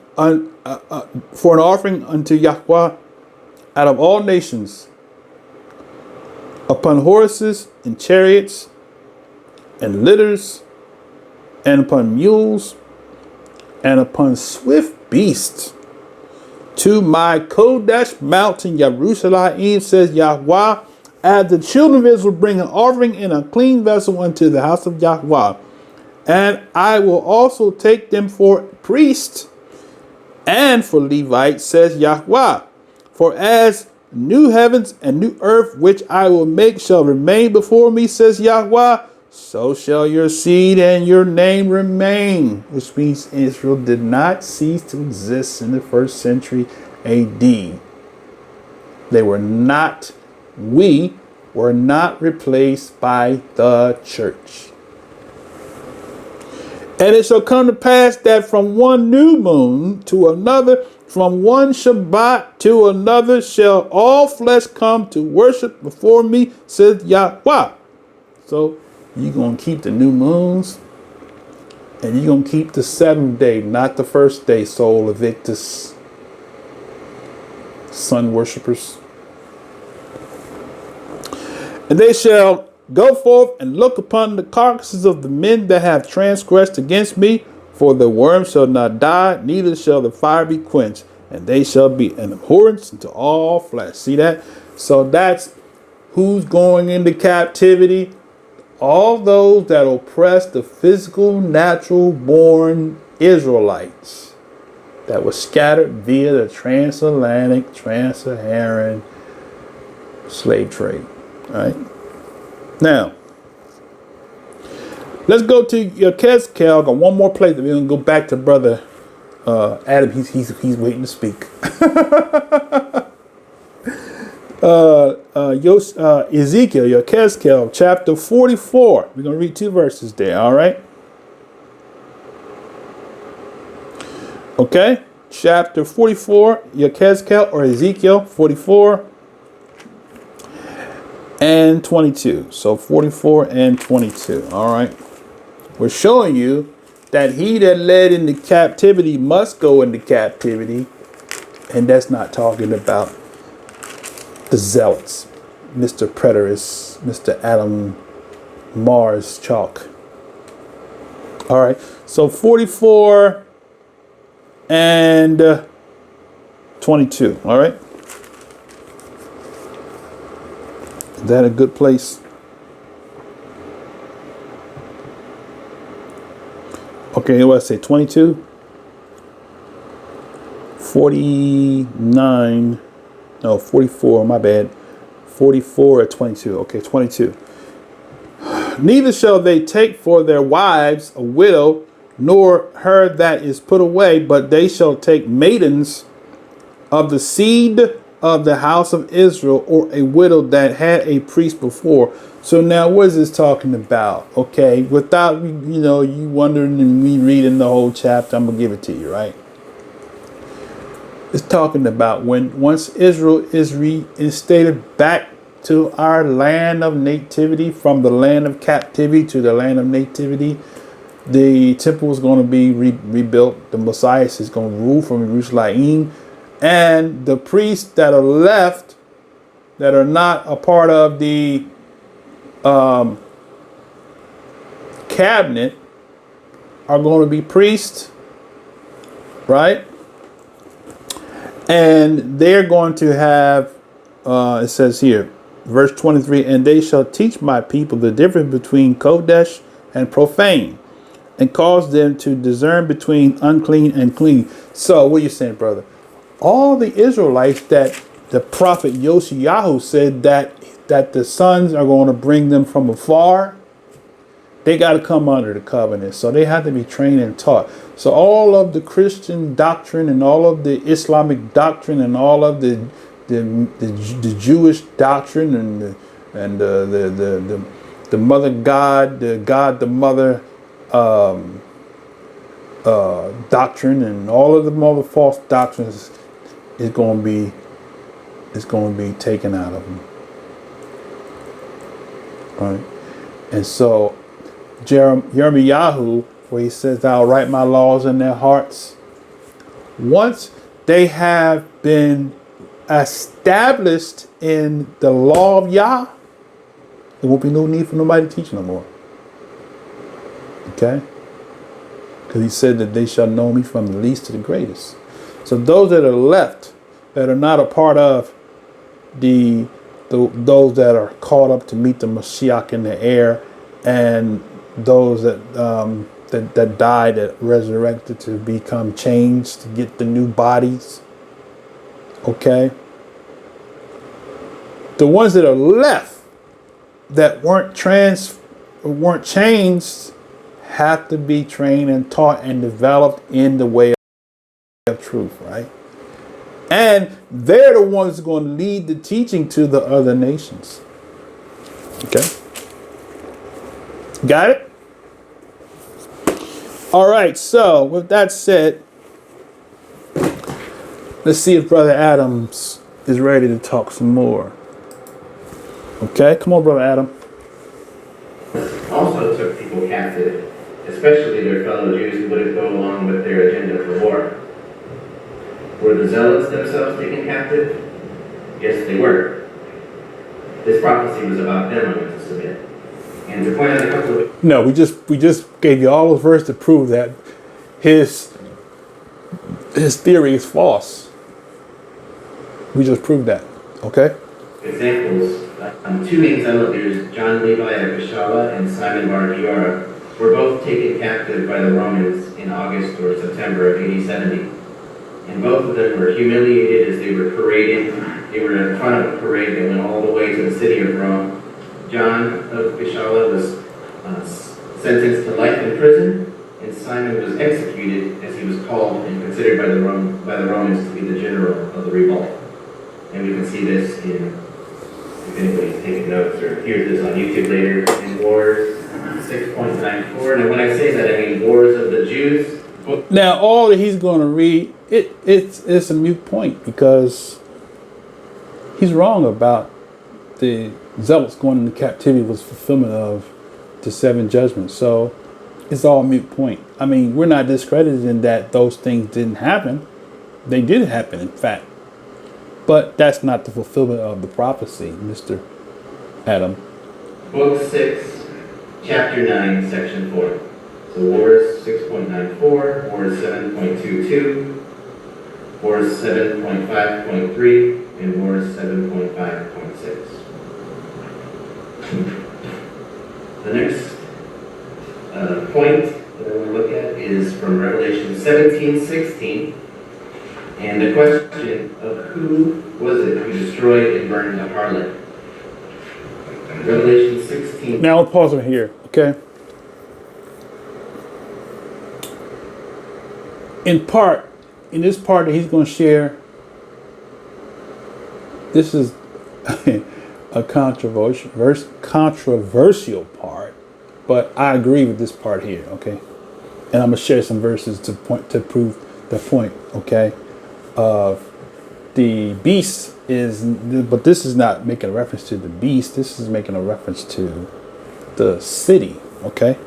Speaker 1: for an offering unto Yahweh out of all nations upon horses and chariots and litters and upon mules and upon swift beasts to my Kodesh mountain, Jerusalem, says Yahweh, as the children of Israel bring an offering in a clean vessel unto the house of Yahweh. And I will also take them for priests and for Levites, says Yahweh. For as new heavens and new earth, which I will make, shall remain before me, says Yahweh, so shall your seed and your name remain. Which means Israel did not cease to exist in the first century AD. We were not replaced by the church. And it shall come to pass that from one new moon to another, from one Shabbat to another, shall all flesh come to worship before me, says Yahweh. So you're going to keep the new moons, and you're going to keep the seventh day, not the first day, Sol Invictus, sun worshippers. And they shall go forth and look upon the carcasses of the men that have transgressed against me, for the worm shall not die, neither shall the fire be quenched, and they shall be an abhorrence unto all flesh. See that? So that's who's going into captivity. All those that oppress the physical, natural born Israelites that were scattered via the transatlantic, trans-Saharan slave trade. All right. Now, let's go to Yechezkel. Got one more place. We're gonna go back to Brother Adam. He's waiting to speak. Ezekiel, Yechezkel, chapter 44. We're gonna read 2 verses there. All right. Okay, chapter 44, Yechezkel or Ezekiel 44. And 22. So 44 and 22. All right. We're showing you that he that led into captivity must go into captivity. And that's not talking about the zealots, Mr. Preterist, Mr. Adam Maarschalk. All right. So 44 and 22. All right. Is that a good place? Okay, what I say, 22? 49, no, 44, my bad. 44 or 22, okay, 22. Neither shall they take for their wives a widow, nor her that is put away, but they shall take maidens of the seed of the house of Israel, or a widow that had a priest before. So now what is this talking about? Okay, without, you wondering and me reading the whole chapter, I'm going to give it to you, right? It's talking about once Israel is reinstated back to our land of nativity, from the land of captivity to the land of nativity, the temple is going to be rebuilt. The Messiah is going to rule from Jerusalem. And the priests that are left, that are not a part of the cabinet, are going to be priests, right? And they're going to have, it says here, verse 23, and they shall teach my people the difference between Kodesh and profane, and cause them to discern between unclean and clean. So what are you saying, brother? All the Israelites that the prophet Yoshiyahu said that the sons are going to bring them from afar, they got to come under the covenant. So they have to be trained and taught. So all of the Christian doctrine and all of the Islamic doctrine and all of the Jewish doctrine and the mother God, the mother doctrine, and all of the other false doctrines is going to be taken out of them. All right. And so Yirmiyahu, where he says, I'll write my laws in their hearts. Once they have been established in the law of Yah, there won't be no need for nobody to teach no more. Okay? Because he said that they shall know me from the least to the greatest. So those that are left, that are not a part of those that are called up to meet the Mashiach in the air, and those that that died, that resurrected to become changed, to get the new bodies. Okay? The ones that are left that weren't changed have to be trained and taught and developed in the way of truth, right? And they're the ones going to lead the teaching to the other nations. Okay? Got it? All right, so with that said, let's see if Brother Adams is ready to talk some more. Okay, come on, Brother Adam.
Speaker 2: Also took people captive, especially their fellow Jews who wouldn't go along with their agenda for war. Were the zealots themselves taken captive? Yes, they were. This prophecy was about them, I want to submit. And to point out a couple of...
Speaker 1: No, we just gave you all those verses to prove that his theory is false. We just proved that, okay?
Speaker 2: Examples. Two main zealot leaders, John Levi of Bishala and Simon Bar Giora, were both taken captive by the Romans in August or September of AD 70. And both of them were humiliated as they were paraded. They were in front of a parade that went all the way to the city of Rome. John of Bishala was sentenced to life in prison, and Simon was executed as he was called and considered by the Romans to be the general of the revolt. And we can see this if anybody's taking notes or hears this on YouTube later, in Wars 6.94. And when I say that, I mean Wars of the Jews.
Speaker 1: Now, all that he's going to read, it's a moot point, because he's wrong about the zealots going into captivity was fulfillment of the 7 judgments. So it's all moot point. I mean, we're not discrediting that those things didn't happen. They did happen, in fact. But that's not the fulfillment of the prophecy, Mr. Adam.
Speaker 2: Book 6, Chapter 9, Section 4. So Wars 6.94, Wars 7.22, Wars 7.5.3, and Wars 7.5.6. The next point that I want to look at is from Revelation 17:16. And the question of who was it who destroyed and burned the harlot? Revelation 16.
Speaker 1: Now, I'll pause right here, okay? In this part that he's going to share, this is a controversial part, but I agree with this part here, okay? And I'm going to share some verses to prove the point, okay? The beast is, but this is not making a reference to the beast. This is making a reference to the city, okay?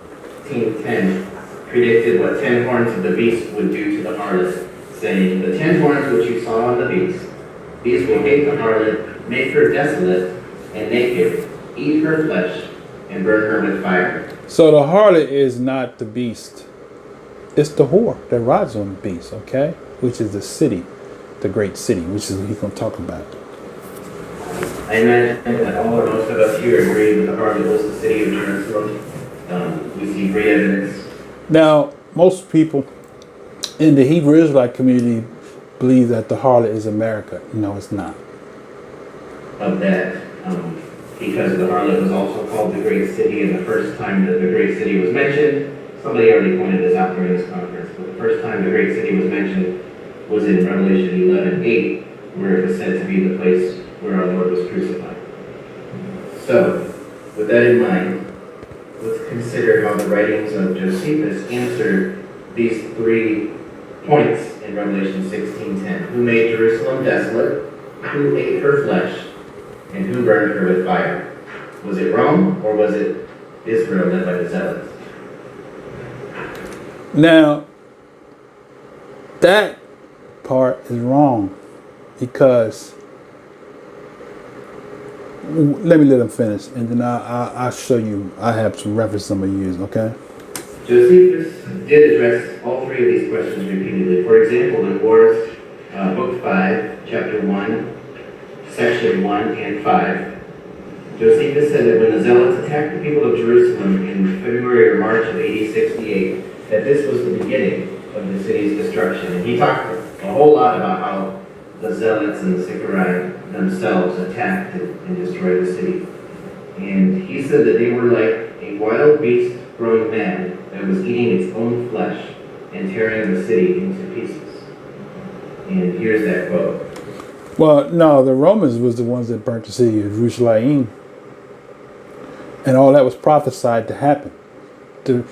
Speaker 2: 10 predicted what 10 horns of the beast would do to the harlot, saying, the 10 horns which you saw on the beast, these will hate the harlot, make her desolate and naked, eat her flesh, and burn her with fire.
Speaker 1: So the harlot is not the beast. It's the whore that rides on the beast, okay? Which is the city, the great city, which is what he's going to talk about.
Speaker 2: I imagine that all or most of us here agree that the harlot was the city of Jerusalem. We see great evidence.
Speaker 1: Now, most people in the Hebrew Israelite community believe that the harlot is America. No, it's not.
Speaker 2: Of that, because the harlot was also called the great city, and the first time that the great city was mentioned, somebody already pointed this out during this conference, but the first time the great city was mentioned was in Revelation 11:8, where it was said to be the place where our Lord was crucified. So, with that in mind, let's consider how the writings of Josephus answer these 3 points in Revelation 16:10. Who made Jerusalem desolate? Who ate her flesh? And who burned her with fire? Was it Rome, or was it Israel led by the zealots?
Speaker 1: Now, that part is wrong, because let him finish, and then I'll show you. I have some references I'm going to use, okay?
Speaker 2: Josephus did address all three of these questions repeatedly. For example, in Wars, Book 5, Chapter 1, Section 1 and 5, Josephus said that when the Zealots attacked the people of Jerusalem in February or March of AD 68, that this was the beginning of the city's destruction. And he talked a whole lot about how the Zealots and the Sicarii themselves attacked and destroyed the city. And he said that they were like a wild beast growing mad that was eating its own flesh and tearing the city into pieces. And here's that quote.
Speaker 1: Well, no, the Romans was the ones that burnt the city of Jerusalem. And all that was prophesied to happen. The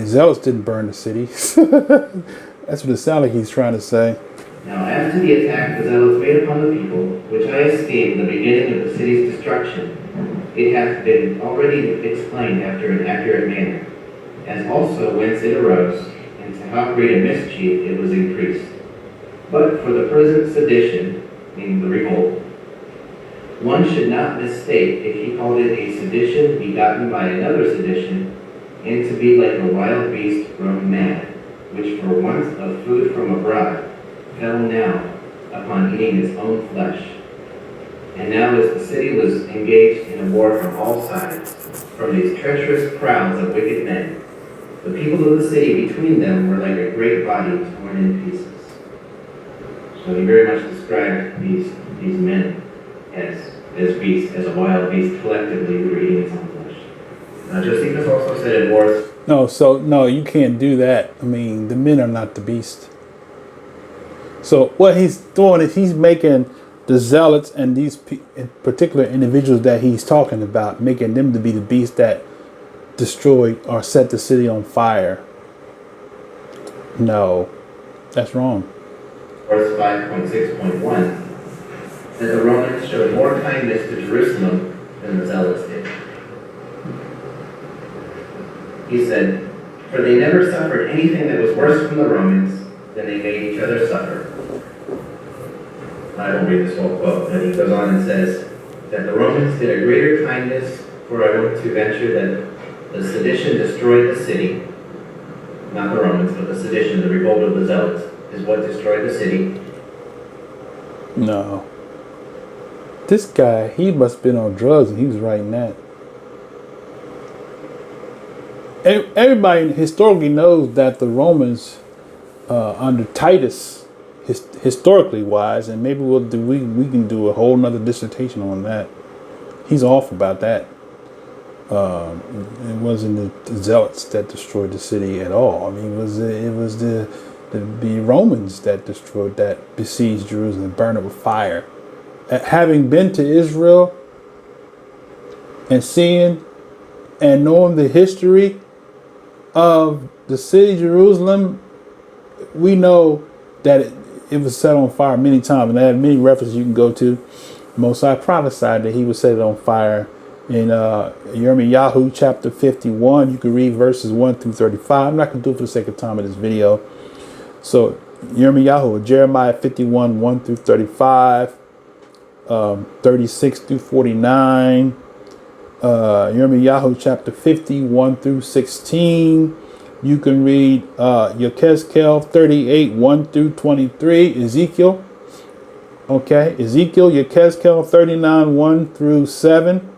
Speaker 1: Zealots didn't burn the city. That's what it sounded like he's trying to say.
Speaker 2: Now, as to the attack the Zealots made upon the people, which I esteem the beginning of the city's destruction, it hath been already explained after an accurate manner, as also whence it arose, and to how great a mischief it was increased. But for the present sedition, meaning the revolt, one should not mistake if he called it a sedition begotten by another sedition, and to be like a wild beast grown mad, which for want of food from abroad fell now upon eating its own flesh. And now as the city was engaged in a war from all sides, from these treacherous crowds of wicked men, the people of the city between them were like a great body torn in pieces. So he very much described these men as beasts, as a wild beast collectively who were eating its own flesh. Josephus also said in Wars.
Speaker 1: No, you can't do that. I mean, the men are not the beast. So what he's doing is he's making the Zealots and these particular individuals that he's talking about, making them to be the beast that destroyed or set the city on fire. No, that's wrong.
Speaker 2: Verse 5.6.1, that the Romans showed more kindness to Jerusalem than the Zealots did. He said, for they never suffered anything that was worse from the Romans than they made each other suffer. I won't read this whole quote, but he goes on and says that the Romans did a greater kindness, for I want to venture that the sedition destroyed the city, not the Romans, but the sedition, the revolt of the Zealots, is what destroyed the city.
Speaker 1: No. This guy, he must have been on drugs and he was writing that. Everybody historically knows that the Romans, under Titus, historically wise, and maybe we can do a whole nother dissertation on that. He's off about that. It wasn't the Zealots that destroyed the city at all. I mean, it was the Romans that destroyed, that besieged Jerusalem and burned it with fire. Having been to Israel and seeing and knowing the history of the city of Jerusalem, we know that it was set on fire many times, and I have many references you can go to. Mosiah prophesied that he would set it on fire in Yirmiyahu chapter 51. You can read verses 1 through 35. I'm not going to do it for the sake of time in this video. So Yirmiyahu, Jeremiah 51, 1 through 35, 36 through 49, Yirmiyahu chapter 50, 1 through 16. You can read Yechezkel 38, 1 through 23, Ezekiel. Okay, Ezekiel, Yechezkel 39, 1 through 7,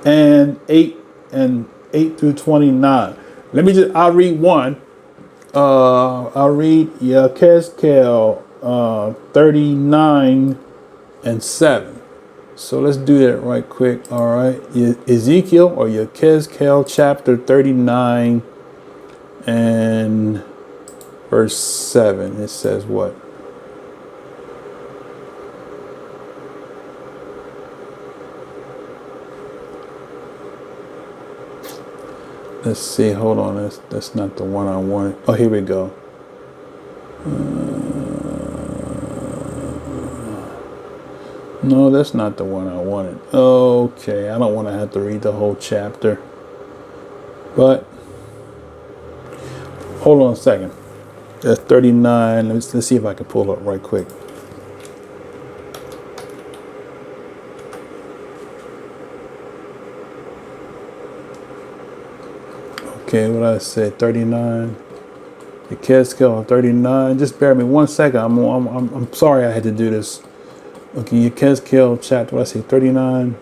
Speaker 1: and 8 through 29. I'll read one. I'll read Yechezkel 39 and 7. So let's do that right quick. All right. Ezekiel or Yechezkel chapter 39 and verse 7. It says what? Let's see. Hold on. That's not the one I wanted. Oh, here we go. No, that's not the one I wanted. Okay, I don't want to have to read the whole chapter. But hold on a second. That's 39. Let's see if I can pull it up right quick. Okay, what I said, 39. Yechezkel 39. Just bear me 1 second. I'm sorry I had to do this. Okay, Yechezkel chapter, what I say, 39.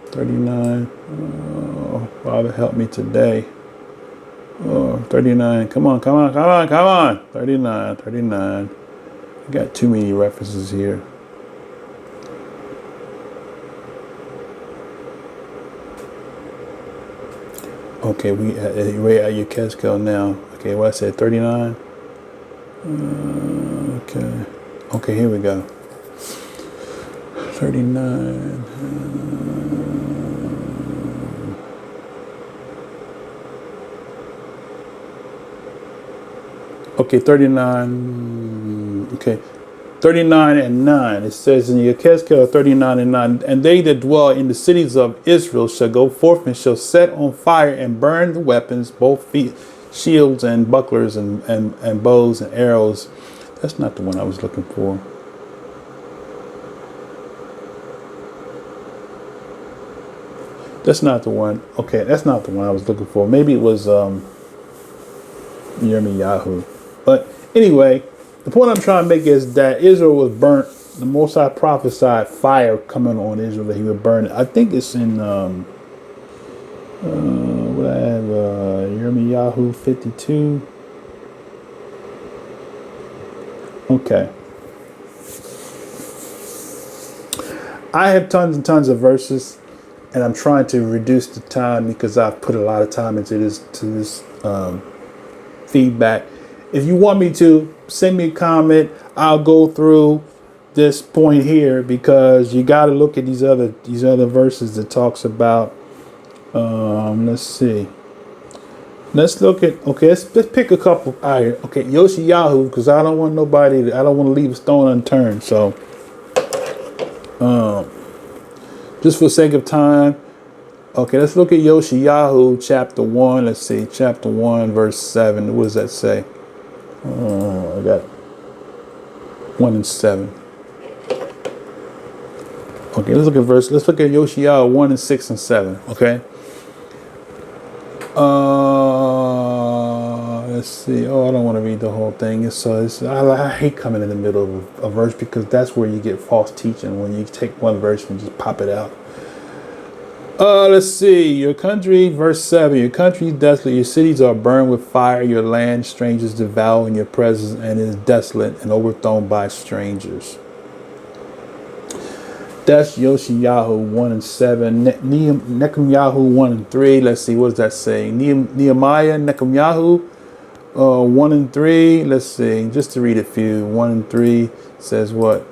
Speaker 1: 39. Oh, Father, help me today. Oh, 39. Come on, come on, come on, come on. 39, 39. I got too many references here. Okay, we're at Yechezkel now. Okay, what I said, 39. Okay. Okay, here we go. 39. Okay, 39. Okay. 39 and 9. It says in Yechezkel 39 and 9, and they that dwell in the cities of Israel shall go forth and shall set on fire and burn the weapons, both feet, shields and bucklers and bows and arrows. That's not the one I was looking for. That's not the one. Okay, that's not the one I was looking for. Maybe it was Yirmiyahu. But anyway, the point I'm trying to make is that Israel was burnt. The Most High prophesied fire coming on Israel that he would burn it. I think it's in what I have, Yirmiyahu 52. Okay. I have tons and tons of verses, and I'm trying to reduce the time because I've put a lot of time into this feedback. If you want me to, send me a comment. I'll go through this point here because you got to look at these other verses that talks about. Let's see. Let's look at. Okay, let's pick a couple. All right. Okay, Yoshiyahu, because I don't want nobody. I don't want to leave a stone unturned. So, just for sake of time. Okay, let's look at Yoshiyahu chapter 1. Let's see, chapter 1, verse 7. What does that say? I got 1 and 7. Okay, let's look at Yoshiyahu 1 and 6 and 7. Okay. Let's see. Oh, I don't want to read the whole thing. I hate coming in the middle of a verse because that's where you get false teaching, when you take one verse and just pop it out. Let's see. Your country, verse 7. Your country is desolate. Your cities are burned with fire. Your land, strangers devour in your presence, and is desolate and overthrown by strangers. That's Yoshiyahu 1 and 7. Nehemiah 1 and 3. Let's see. What does that say? Nehemiah, Nehemiah 1 and 3. Let's see. Just to read a few. 1 and 3 says what?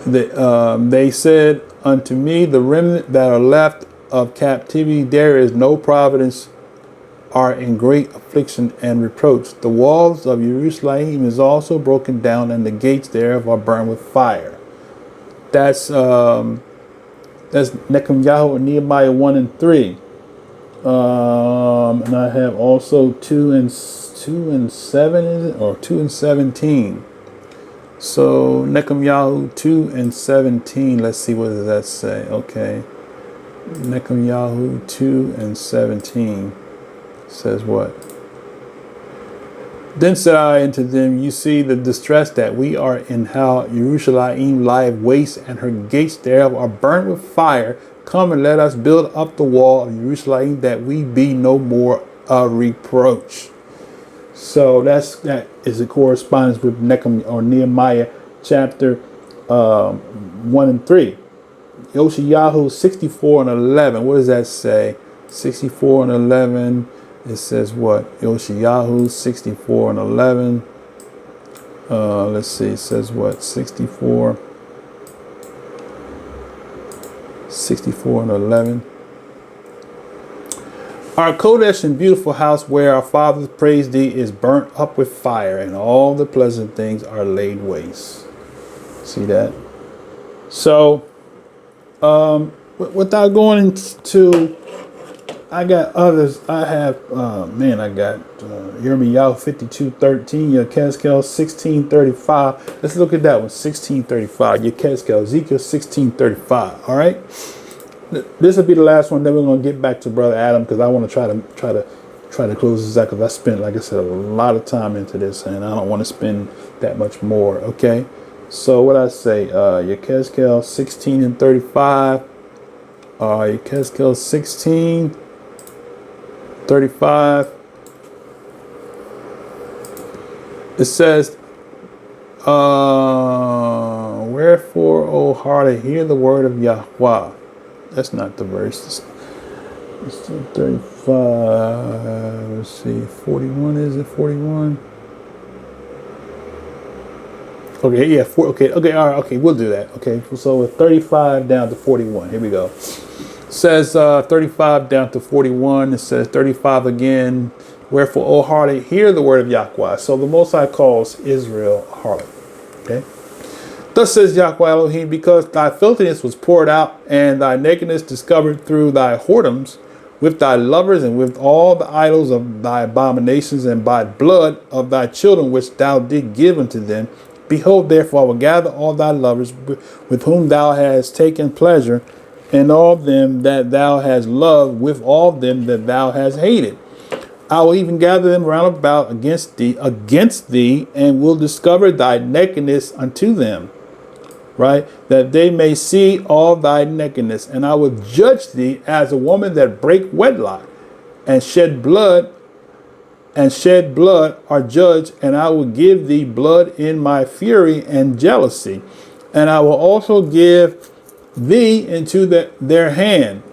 Speaker 1: They said unto me, the remnant that are left of captivity, there is no providence, are in great affliction and reproach. The walls of Jerusalem is also broken down, and the gates thereof are burned with fire. That's Nehemiah and Nehemiah 1 and 3. And I have also 2 and 7, is it? Or 2 and 17. So Nehemiah 2 and 17. Let's see, what does that say? Okay. Nehemiah 2 and 17 says what? Then said I unto them, you see the distress that we are in, how Jerusalem lieth waste, and her gates thereof are burnt with fire. Come and let us build up the wall of Jerusalem, that we be no more a reproach. So that is a correspondence with Nehemiah chapter 1 and 3. Yoshiyahu 64 and 11. What does that say? 64 and 11. It says what? Yoshiyahu 64 and 11. Let's see. It says what? 64 and 11. Our Kodesh and beautiful house where our fathers praised thee is burnt up with fire, and all the pleasant things are laid waste. See that? So, without going into, I got others. I have, I got Yirmiyahu 52:13, Yechezkel 16:35. Let's look at that one, 16:35. Yechezkel, Ezekiel 16:35. All right. this will be the last one. Then we're gonna get back to Brother Adam because I want to try to close this out because I spent, like I said, a lot of time into this and I don't want to spend that much more. Okay, so what I say, Yechezkel 16 and 35. Yechezkel 16, 35. It says, wherefore, O heart, hear the word of Yahweh. That's not the verse. It's 35. Let's see. 41. Is it 41? Okay. Yeah. Okay. Okay. All right. Okay. We'll do that. Okay. So with 35 down to 41. Here we go. It says 35 down to 41. It says 35 again. Wherefore, O harlot, hear the word of Yahweh. So the Most High calls Israel a harlot. Okay. Thus says Yahweh Elohim, because thy filthiness was poured out, and thy nakedness discovered through thy whoredoms, with thy lovers, and with all the idols of thy abominations, and by blood of thy children which thou did give unto them. Behold, therefore, I will gather all thy lovers with whom thou hast taken pleasure, and all them that thou hast loved, with all them that thou hast hated. I will even gather them round about against thee, and will discover thy nakedness unto them. Right, that they may see all thy nakedness, and I will judge thee as a woman that break wedlock, and shed blood are judged, and I will give thee blood in my fury and jealousy, and I will also give thee into their hand,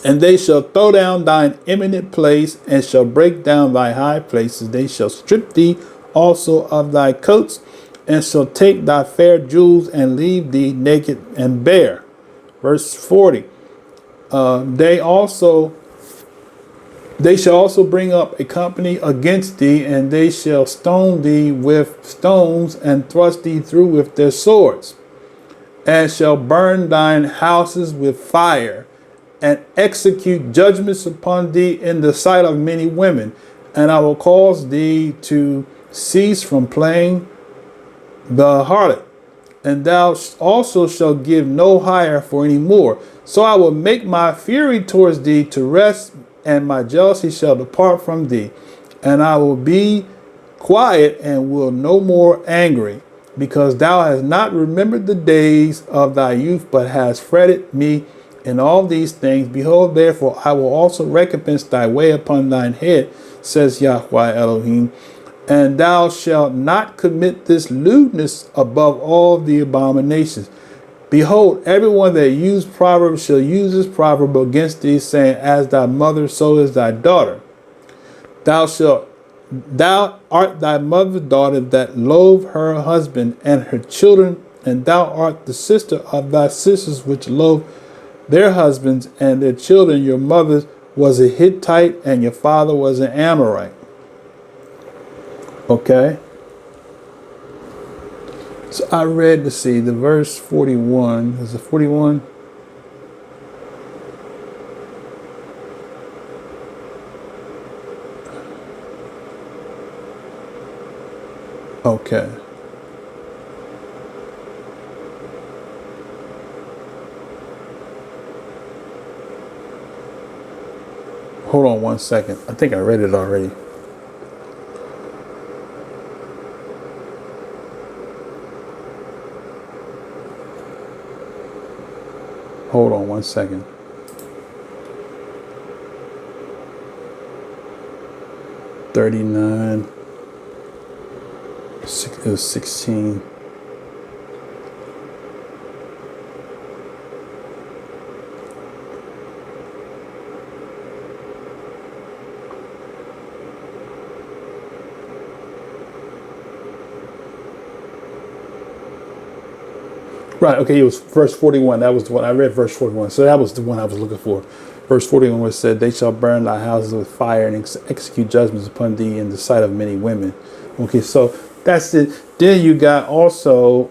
Speaker 1: and they shall throw down thine eminent place, and shall break down thy high places. They shall strip thee also of thy coats, and shall take thy fair jewels, and leave thee naked and bare. Verse 40. They shall also bring up a company against thee, and they shall stone thee with stones, and thrust thee through with their swords, and shall burn thine houses with fire, and execute judgments upon thee in the sight of many women. And I will cause thee to cease from playing the harlot, and thou also shalt give no hire for any more. So I will make my fury towards thee to rest, and my jealousy shall depart from thee, and I will be quiet and will no more angry, because thou hast not remembered the days of thy youth, but hast fretted me in all these things. Behold, therefore, I will also recompense thy way upon thine head, says Yahweh Elohim. And thou shalt not commit this lewdness above all the abominations. Behold, everyone that used proverbs shall use this proverb against thee, saying, as thy mother, so is thy daughter. Thou art thy mother's daughter that loathe her husband and her children, and thou art the sister of thy sisters which loathe their husbands and their children. Your mother was a Hittite, and your father was an Amorite. Okay. So I read, let's see, the verse 41. Is it 41? Okay. Hold on one second. I think I read it already. Hold on one second. $39. It was 16. Right, okay, it was verse 41. That was the one. I read verse 41. So that was the one I was looking for. Verse 41 was said, they shall burn thy houses with fire and execute judgments upon thee in the sight of many women. Okay, so that's it. Then you got also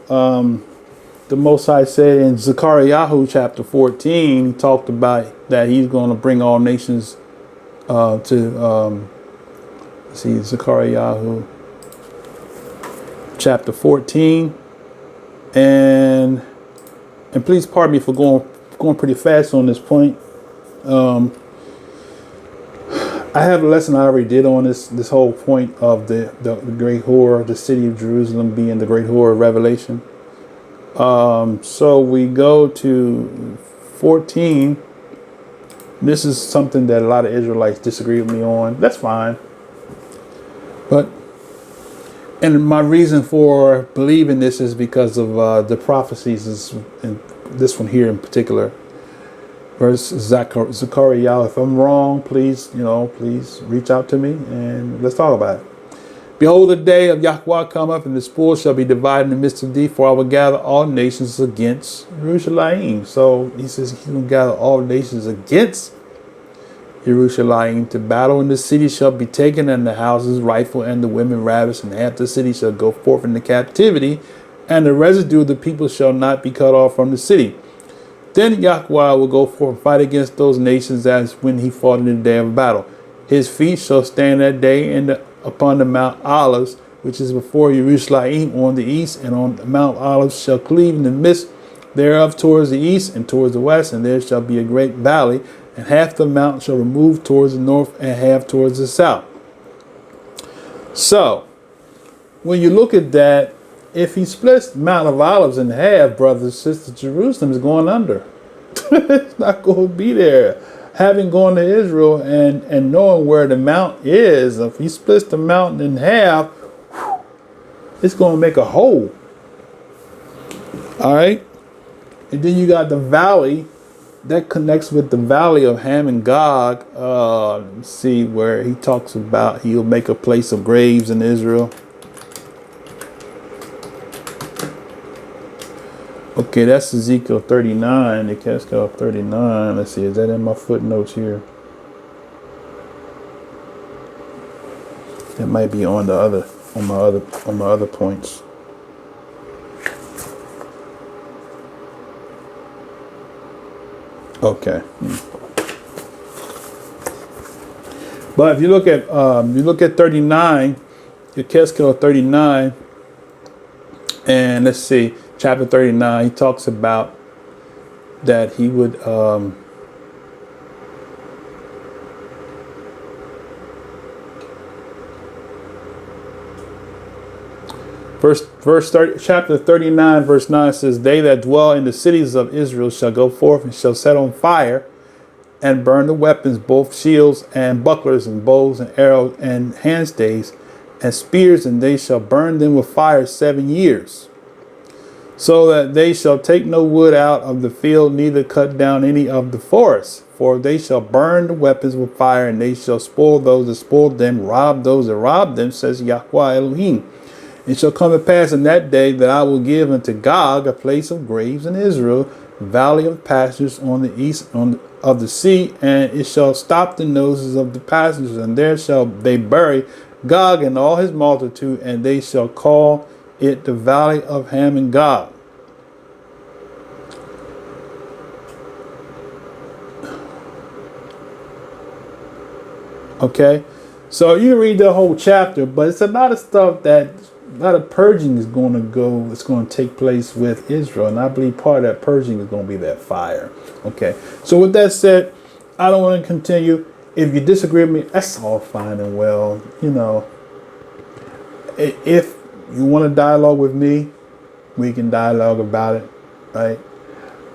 Speaker 1: the Most High said in Zechariah chapter 14, he talked about that he's going to bring all nations to, let's see, Zechariah chapter 14. And please pardon me for going going pretty fast on this point. I have a lesson I already did on this whole point of the great whore, the city of Jerusalem being the great whore of Revelation. So we go to 14. This is something that a lot of Israelites disagree with me on. That's fine. And my reason for believing this is because of the prophecies, and this one here in particular. Verse Zechariah. If I'm wrong, please reach out to me and let's talk about it. Behold, the day of Yahweh cometh, and the spoil shall be divided in the midst of thee, for I will gather all nations against Jerusalem. So he says he's going to gather all nations against Jerusalem to battle, and the city shall be taken, and the houses rifled, and the women ravished, and half the city shall go forth into captivity, and the residue of the people shall not be cut off from the city. Then Yahweh will go forth and fight against those nations as when he fought in the day of battle. His feet shall stand that day upon the Mount Olives, which is before Jerusalem on the east, and on the Mount Olives shall cleave in the midst thereof towards the east and towards the west, and there shall be a great valley, and half the mountain shall remove towards the north and half towards the south. So, when you look at that, if he splits the Mount of Olives in half, brothers and sisters, Jerusalem is going under. It's not going to be there. Having gone to Israel and knowing where the mount is, if he splits the mountain in half, it's going to make a hole. All right? And then you got the valley that connects with the valley of Ham and Gog. Let's see where he talks about he'll make a place of graves in Israel. Okay, that's Ezekiel 39, the Ezekiel 39. Let's see, is that in my footnotes here? It might be on my other points. Okay. But if you look at 39, Ezekiel 39, and let's see. Chapter 39, he talks about that he would chapter 39 verse 9 says, they that dwell in the cities of Israel shall go forth and shall set on fire and burn the weapons, both shields and bucklers and bows and arrows and handstaves and spears, and they shall burn them with fire 7 years. So that they shall take no wood out of the field, neither cut down any of the forest. For they shall burn the weapons with fire, and they shall spoil those that spoiled them, rob those that robbed them, says Yahweh Elohim. It shall come to pass in that day that I will give unto Gog a place of graves in Israel, valley of pastures on the east of the sea, and it shall stop the noses of the pastures, and there shall they bury Gog and all his multitude, and they shall call it the valley of Ham and Gog. Okay, so you read the whole chapter, but it's a lot of stuff a lot of purging is going to take place with Israel, and I believe part of that purging is going to be that fire. Okay, so with that said, I don't want to continue. If you disagree with me, that's all fine and well. If you want to dialogue with me, we can dialogue about it, right?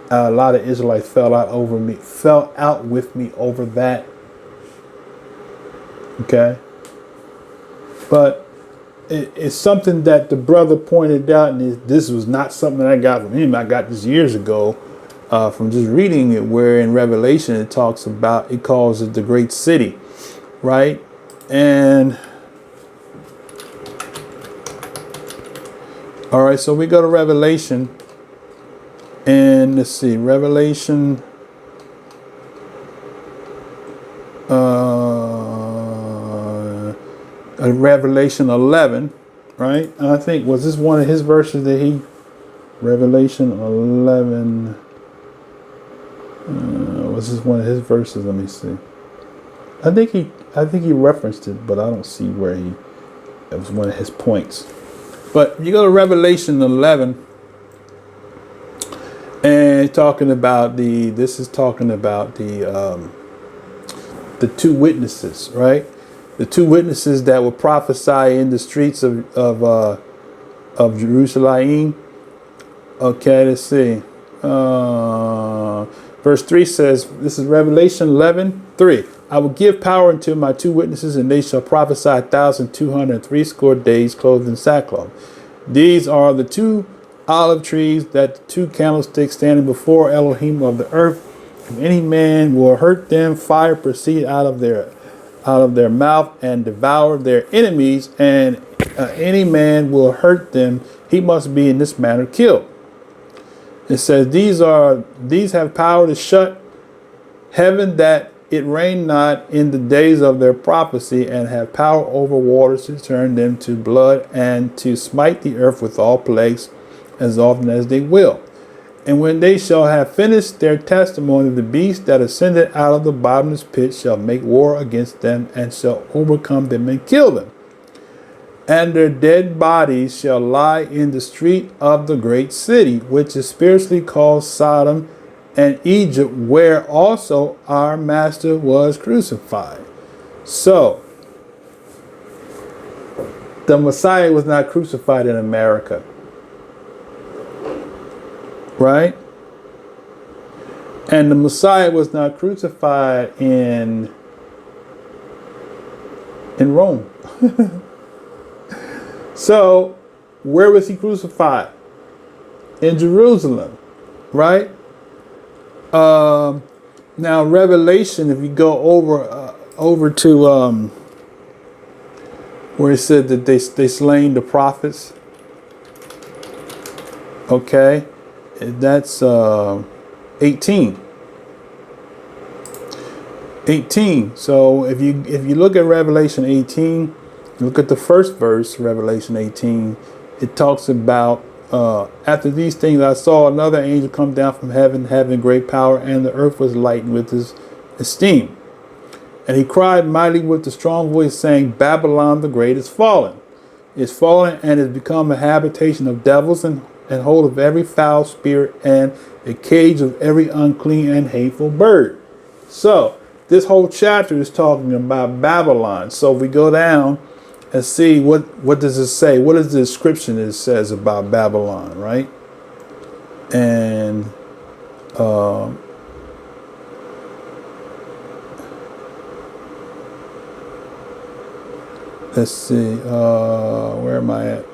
Speaker 1: A lot of Israelites fell out with me over that. Okay, but it's something that the brother pointed out, and this was not something I got from him. I got this years ago from just reading it, where in Revelation it talks about, it calls it the great city, right? And all right, so we go to Revelation, and let's see, Revelation Revelation 11, right? And I think, was this one of his verses that Revelation 11, was this one of his verses? Let me see. I think he referenced it, but I don't see where it was one of his points. But you go to Revelation 11, and And talking about this is talking about the two witnesses, right? The two witnesses that will prophesy in the streets of Jerusalem. Okay, let's see. Verse 3 says, this is Revelation 11:3. I will give power unto my two witnesses, and they shall prophesy 1,260 days, clothed in sackcloth. These are the two olive trees that the two candlesticks standing before Elohim of the earth. If any man will hurt them, fire proceed out of their mouth and devour their enemies, and any man will hurt them, he must be in this manner killed. It says these have power to shut heaven that it rain not in the days of their prophecy, and have power over waters to turn them to blood, and to smite the earth with all plagues as often as they will. And when they shall have finished their testimony, the beast that ascended out of the bottomless pit shall make war against them, and shall overcome them and kill them. And their dead bodies shall lie in the street of the great city, which is spiritually called Sodom and Egypt, where also our master was crucified. So, the Messiah was not crucified in America, right? And the Messiah was not crucified in Rome. So, where was he crucified? In Jerusalem, right? Now, Revelation, if you go over to where it said that they slain the prophets, okay, that's 18. 18. So if you look at Revelation 18, look at the first verse, Revelation 18. It talks about after these things I saw another angel come down from heaven, having great power, and the earth was lightened with his esteem. And he cried mightily with a strong voice, saying, Babylon the great is fallen. Is fallen, and is become a habitation of devils, and hold of every foul spirit, and a cage of every unclean and hateful bird. So this whole chapter is talking about Babylon. So if we go down and see what does it say? What is the description it says about Babylon, right? And let's see, where am I at?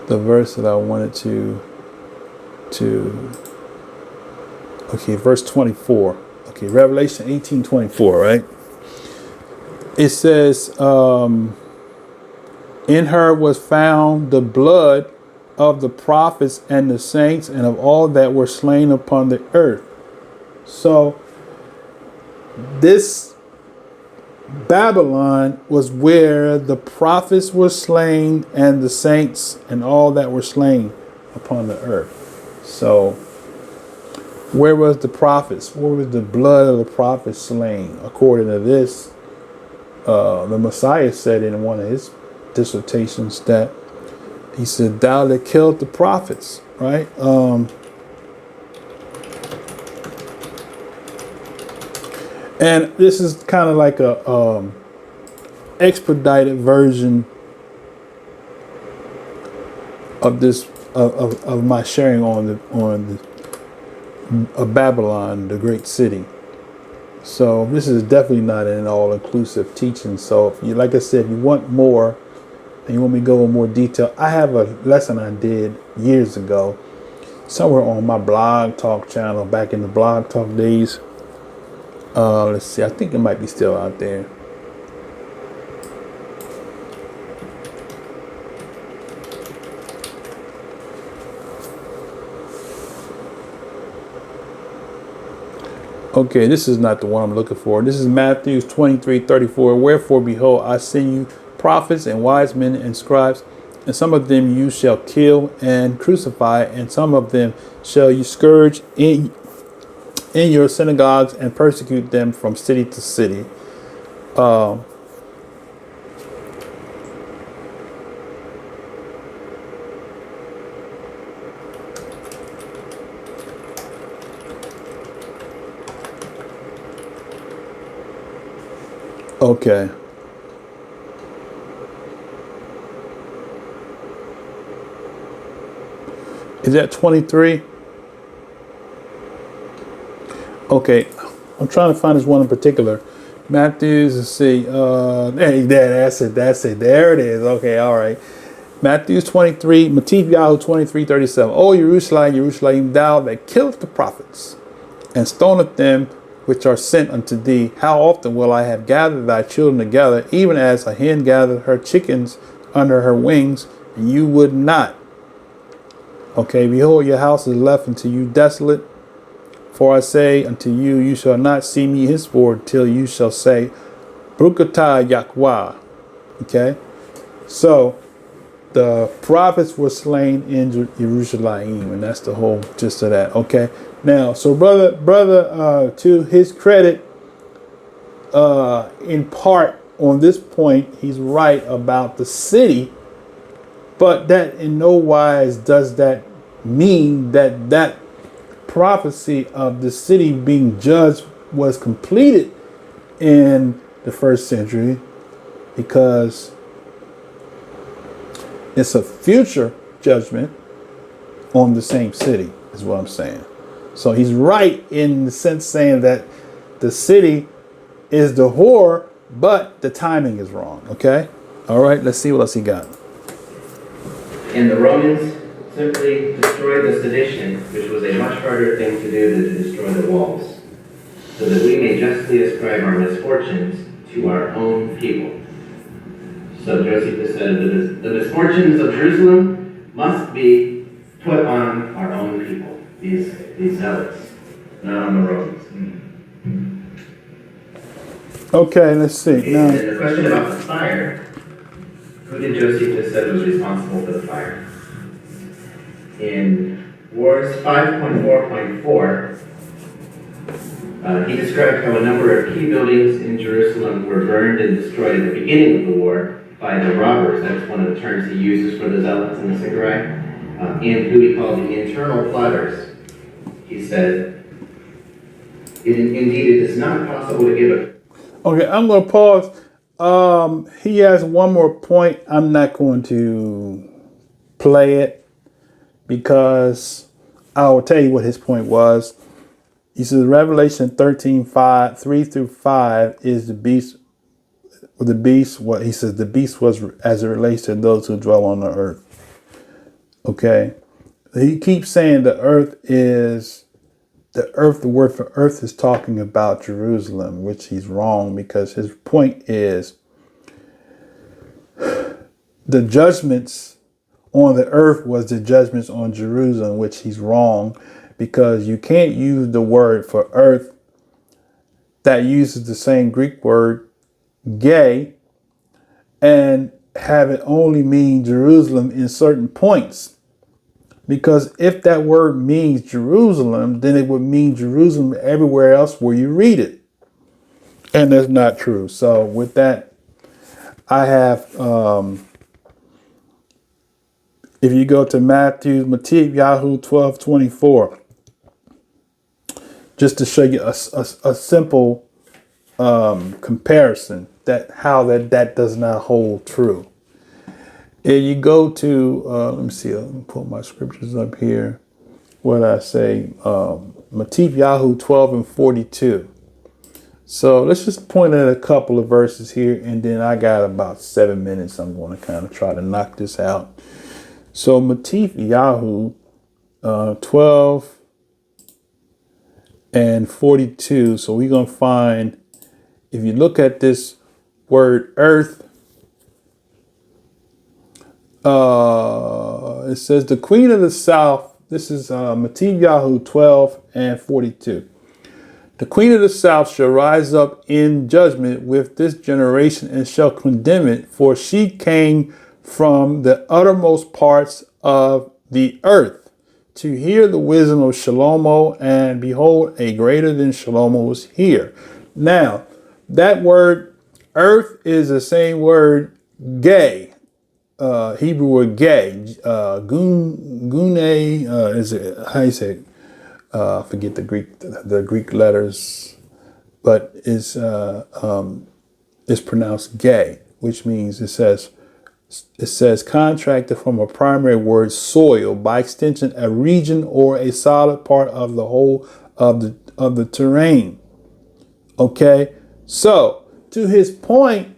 Speaker 1: The verse that I wanted to okay, verse 24. Okay, Revelation 18:24, right? It says, in her was found the blood of the prophets and the saints and of all that were slain upon the earth. So this Babylon was where the prophets were slain and the saints and all that were slain upon the earth. So where was the prophets? Where was the blood of the prophets slain? According to this, the Messiah said in one of his dissertations that he said, thou that killed the prophets, right? And this is kind of like a expedited version of this of my sharing on Babylon, the great city. So this is definitely not an all-inclusive teaching. So if you, like I said, if you want more and you want me to go in more detail, I have a lesson I did years ago somewhere on my blog talk channel back in the blog talk days. Let's see, I think it might be still out there. Okay, this is not the one I'm looking for. This is Matthew 23:34. Wherefore, behold, I send you prophets and wise men and scribes, and some of them you shall kill and crucify, and some of them shall you scourge in your synagogues and persecute them from city to city. Okay. Is that 23? Okay. I'm trying to find this one in particular. Matthew's, let's see. Hey, that's it. That's it. There it is. Okay, all right. Matthew's 23, Matthew 23:37. O Jerusalem, Jerusalem, thou that killest the prophets, and stoneth them which are sent unto thee, how often will I have gathered thy children together, even as a hen gathereth her chickens under her wings, and you would not. Okay, behold, your house is left unto you desolate. For I say unto you, you shall not see me henceforth till you shall say, Brukatah Yahweh. Okay, so the prophets were slain in Jerusalem, and that's the whole gist of that. Okay, now, so brother, to his credit, in part on this point, he's right about the city, but that in no wise does that mean that that prophecy of the city being judged was completed in the first century, because it's a future judgment on the same city, is what I'm saying. So he's right in the sense saying that the city is the whore, but the timing is wrong. Okay? All right, let's see what else he got.
Speaker 2: And the Romans simply destroyed the sedition, which was a much harder thing to do than to destroy the walls, so that we may justly ascribe our misfortunes to our own people. So Josephus said that the misfortunes of Jerusalem must be put on our own people, these zealots, not on the Romans.
Speaker 1: Okay, let's see.
Speaker 2: Okay,
Speaker 1: now,
Speaker 2: and then the question about the fire, who did Josephus say was responsible for the fire? In Wars 5.4.4, he described how a number of key buildings in Jerusalem were burned and destroyed at the beginning of the war by the robbers. That's one of the terms he uses for the zealots and the Sicarii, and who he called the internal plotters. He said, indeed, it is not possible to give a...
Speaker 1: Okay, I'm going to pause. He has one more point. I'm not going to play it because I will tell you what his point was. He says Revelation 13:5, 3 through 5 is the beast. The beast, what he says, the beast was as it relates to those who dwell on the earth. Okay. He keeps saying the earth is the earth. The word for earth is talking about Jerusalem, which he's wrong, because his point is the judgments on the earth was the judgments on Jerusalem, which he's wrong, because you can't use the word for earth that uses the same Greek word gay and have it only mean Jerusalem in certain points. Because if that word means Jerusalem, then it would mean Jerusalem everywhere else where you read it. And that's not true. So with that, I have, if you go to Matthew 12:24, just to show you a simple comparison that how that does not hold true. And you go to, let me see, let me pull my scriptures up here. What did I say? Matthew 12:42. So let's just point at a couple of verses here, and then I got about 7 minutes. I'm going to kind of try to knock this out. So Matthew 12:42. So we're going to find, if you look at this word earth, it says the queen of the south. This is Matthew 12:42. The queen of the south shall rise up in judgment with this generation and shall condemn it, for she came from the uttermost parts of the earth to hear the wisdom of Shalomo, and behold, a greater than Shalomo was here. Now, that word earth is the same word gay. Hebrew word gay. Gune, is it, how you say it? Forget the Greek letters, but it's is pronounced gay, which means it says contracted from a primary word soil, by extension a region or a solid part of the whole of the terrain. Okay, so to his point,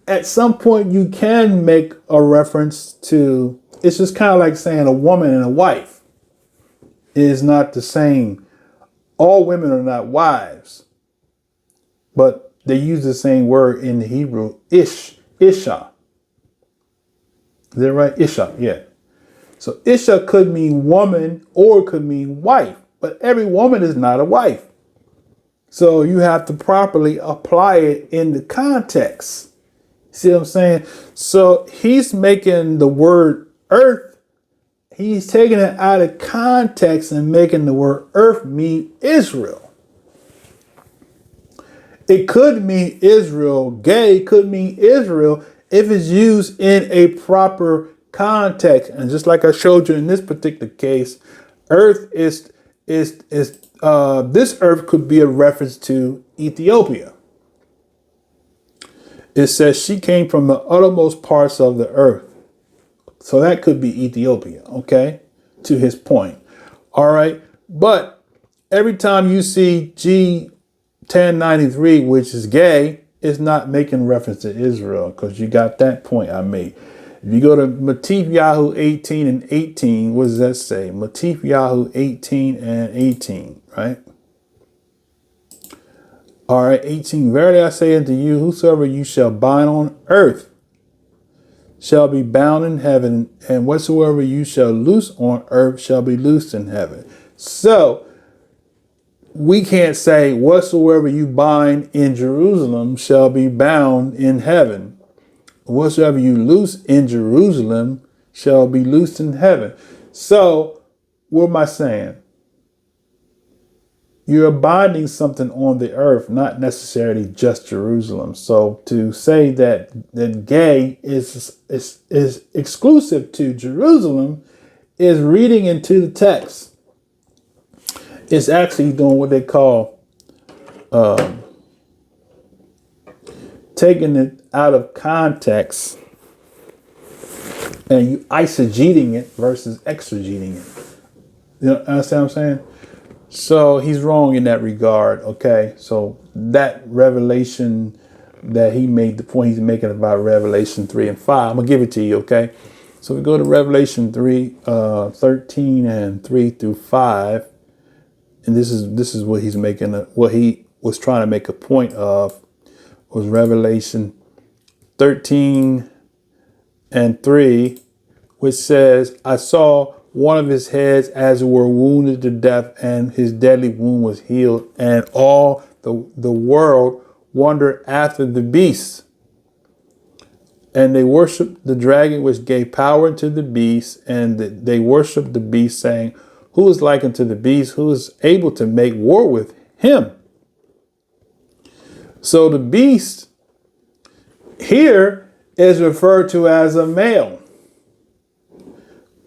Speaker 1: at some point you can make a reference to, it's just kind of like saying a woman and a wife is not the same. All women are not wives, but they use the same word in the Hebrew, isha. Is that right? Isha, yeah. So isha could mean woman or it could mean wife, but every woman is not a wife. So you have to properly apply it in the context. See what I'm saying? So he's making the word earth, he's taking it out of context and making the word earth mean Israel. It could mean Israel, gay could mean Israel if it's used in a proper context. And just like I showed you in this particular case, earth is this earth could be a reference to Ethiopia. It says she came from the uttermost parts of the earth. So that could be Ethiopia, okay? To his point. All right. But every time you see G1093, which is gay, it's not making reference to Israel, because you got that point I made. If you go to Matif Yahoo 18 and 18, what does that say? Matif Yahoo 18 and 18, right? All right, 18. Verily I say unto you, whosoever you shall bind on earth shall be bound in heaven, and whatsoever you shall loose on earth shall be loosed in heaven. So we can't say whatsoever you bind in Jerusalem shall be bound in heaven. Whatsoever you loose in Jerusalem shall be loosed in heaven. So what am I saying? You're binding something on the earth, not necessarily just Jerusalem. So to say that gay is exclusive to Jerusalem is reading into the text. It's actually doing what they call taking it out of context and you eisegeting it versus exegeting it. You know, understand what I'm saying? So he's wrong in that regard, okay? So that revelation that he made, the point he's making about Revelation 3 and 5, I'm going to give it to you, okay? So we go to Revelation 13 and 3 through 5, and this is what he's making, what he was trying to make a point of, was Revelation 13 and 3, which says, I saw one of his heads as it were wounded to death, and his deadly wound was healed, and all the world wondered after the beast. And they worshiped the dragon, which gave power to the beast, and they worshiped the beast, saying, who is like unto the beast? Who is able to make war with him? So the beast here is referred to as a male.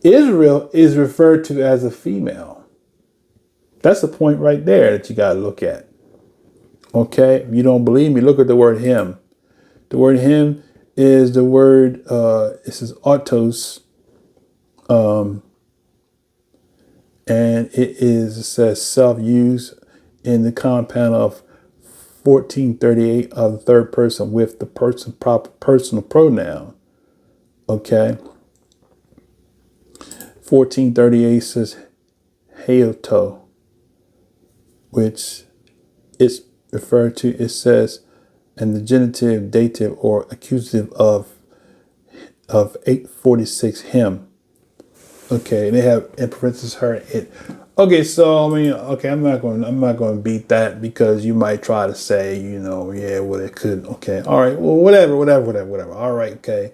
Speaker 1: Israel is referred to as a female. That's the point right there that you got to look at. Okay, if you don't believe me, look at the word him. The word him is the word, this is autos, and it says self-use in the compound of 1438 of the third person with the proper personal pronoun. Okay. 1438 says heoto, which is referred to, it says, and the genitive, dative, or accusative of 846 him. Okay, they have in parentheses her, it. Okay, so I mean, okay, I'm not going to beat that, because you might try to say, yeah, well, it could. Okay, all right, well, whatever. All right, okay.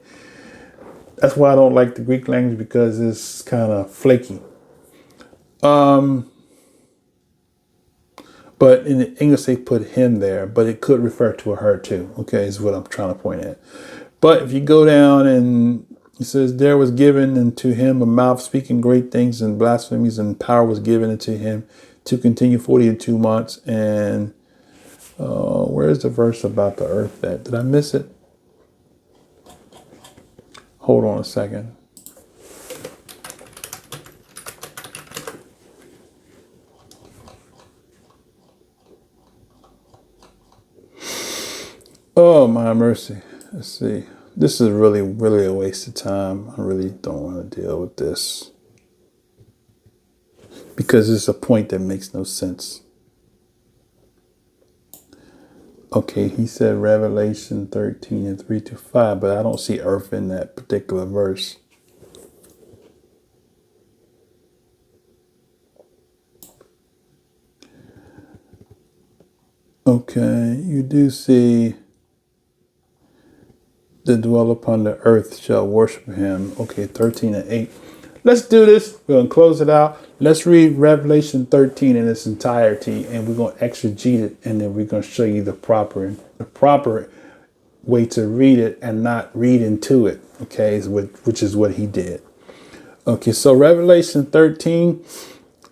Speaker 1: That's why I don't like the Greek language, because it's kind of flaky. But in the English they put him there, but it could refer to a her too. Okay, is what I'm trying to point at. But if you go down and it says, there was given unto him a mouth speaking great things and blasphemies, and power was given unto him to continue 42 months. And Where's the verse about the earth at? Did I miss it? Hold on a second. Oh, my mercy. Let's see. This is really, really a waste of time. I really don't want to deal with this because it's a point that makes no sense. Okay, he said Revelation 13 and 3 to 5, but I don't see earth in that particular verse. Okay, you do see the dwell upon the earth shall worship him. Okay, 13 and 8. Let's do this. We're going to close it out. Let's read Revelation 13 in its entirety, and we're going to exegete it, and then we're going to show you the proper way to read it and not read into it, okay, which is what he did. Okay, so Revelation 13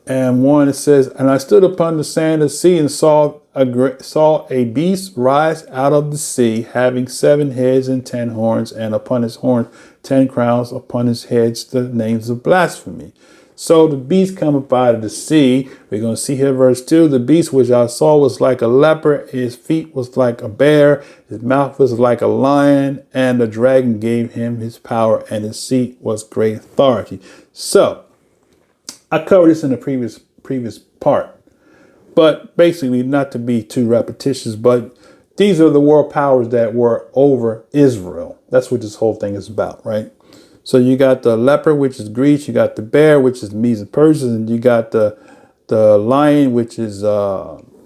Speaker 1: and 1, it says, and I stood upon the sand of the sea and saw a beast rise out of the sea, having 7 heads and 10 horns, and upon his horns 10 crowns, upon his heads the names of blasphemy. So the beast come up out of the sea. We're going to see here verse 2. The beast which I saw was like a leopard. His feet was like a bear. His mouth was like a lion. And the dragon gave him his power, and his seat was great authority. So I covered this in the previous part. But basically, not to be too repetitious, but these are the world powers that were over Israel. That's what this whole thing is about, right? So you got the leopard, which is Greece. You got the bear, which is the Medes and Persians. And you got the lion, which is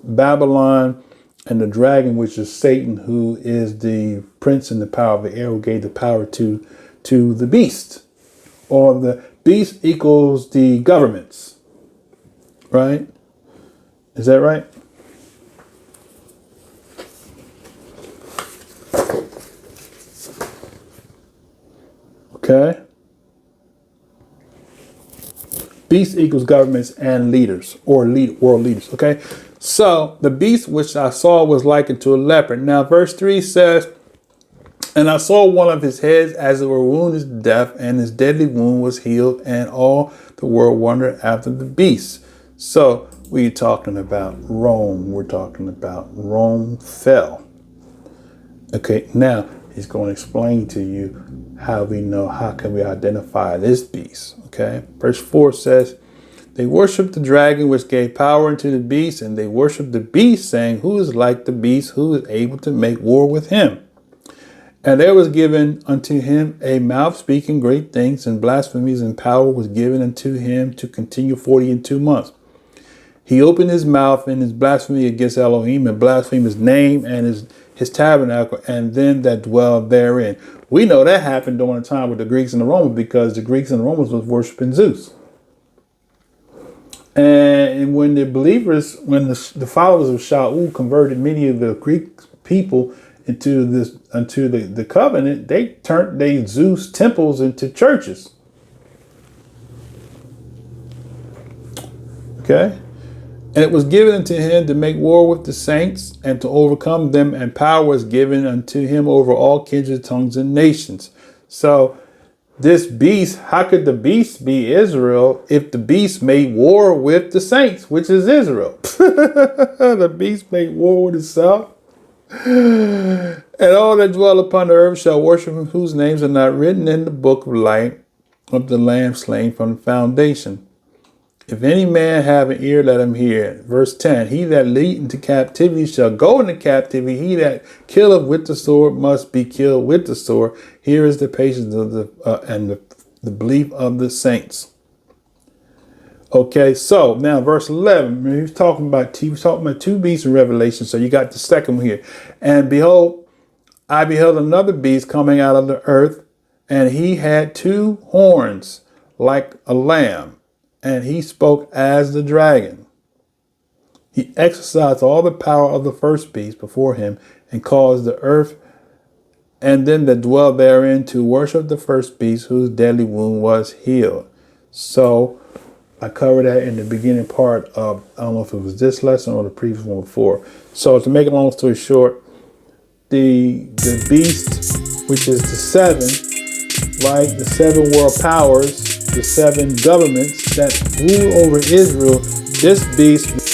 Speaker 1: Babylon. And the dragon, which is Satan, who is the prince and the power of the air, who gave the power to the beast. Or the beast equals the governments, right? Is that right? Okay. Beast equals governments and leaders or world leaders. Okay. So the beast which I saw was likened to a leopard. Now, verse 3 says, and I saw one of his heads as it were wounded to death, and his deadly wound was healed, and all the world wondered after the beast. So we're talking about Rome. We're talking about Rome fell. Okay, now he's going to explain to you how can we identify this beast. Okay, verse 4 says, they worshiped the dragon which gave power unto the beast, and they worshiped the beast, saying, who is like the beast, who is able to make war with him? And there was given unto him a mouth speaking great things, and blasphemies, and power was given unto him to continue 42 months. He opened his mouth in his blasphemy against Elohim, and blasphemed his name and his tabernacle, and them that dwell therein. We know that happened during the time with the Greeks and the Romans, because the Greeks and the Romans was worshiping Zeus. And when the the followers of Shaul converted many of the Greek people into the covenant, they turned their Zeus temples into churches. Okay? And it was given unto him to make war with the saints and to overcome them, and power was given unto him over all kindred, tongues, and nations. So this beast, how could the beast be Israel if the beast made war with the saints, which is Israel? The beast made war with itself. And all that dwell upon the earth shall worship him, whose names are not written in the book of life of the Lamb slain from the foundation. If any man have an ear, let him hear. Verse 10, he that lead into captivity shall go into captivity. He that killeth with the sword must be killed with the sword. Here is the patience of the belief of the saints. Okay, so now verse 11, he was talking about two beasts in Revelation. So you got the second one here. And behold, I beheld another beast coming out of the earth, and he had 2 horns like a lamb. And he spoke as the dragon. He exercised all the power of the first beast before him, and caused the earth and them that dwell therein to worship the first beast, whose deadly wound was healed. So I covered that in the beginning part of, I don't know if it was this lesson or the previous one before. So to make a long story short, the beast, which is the seven, right? The seven world powers, the seven governments that rule over Israel. This beast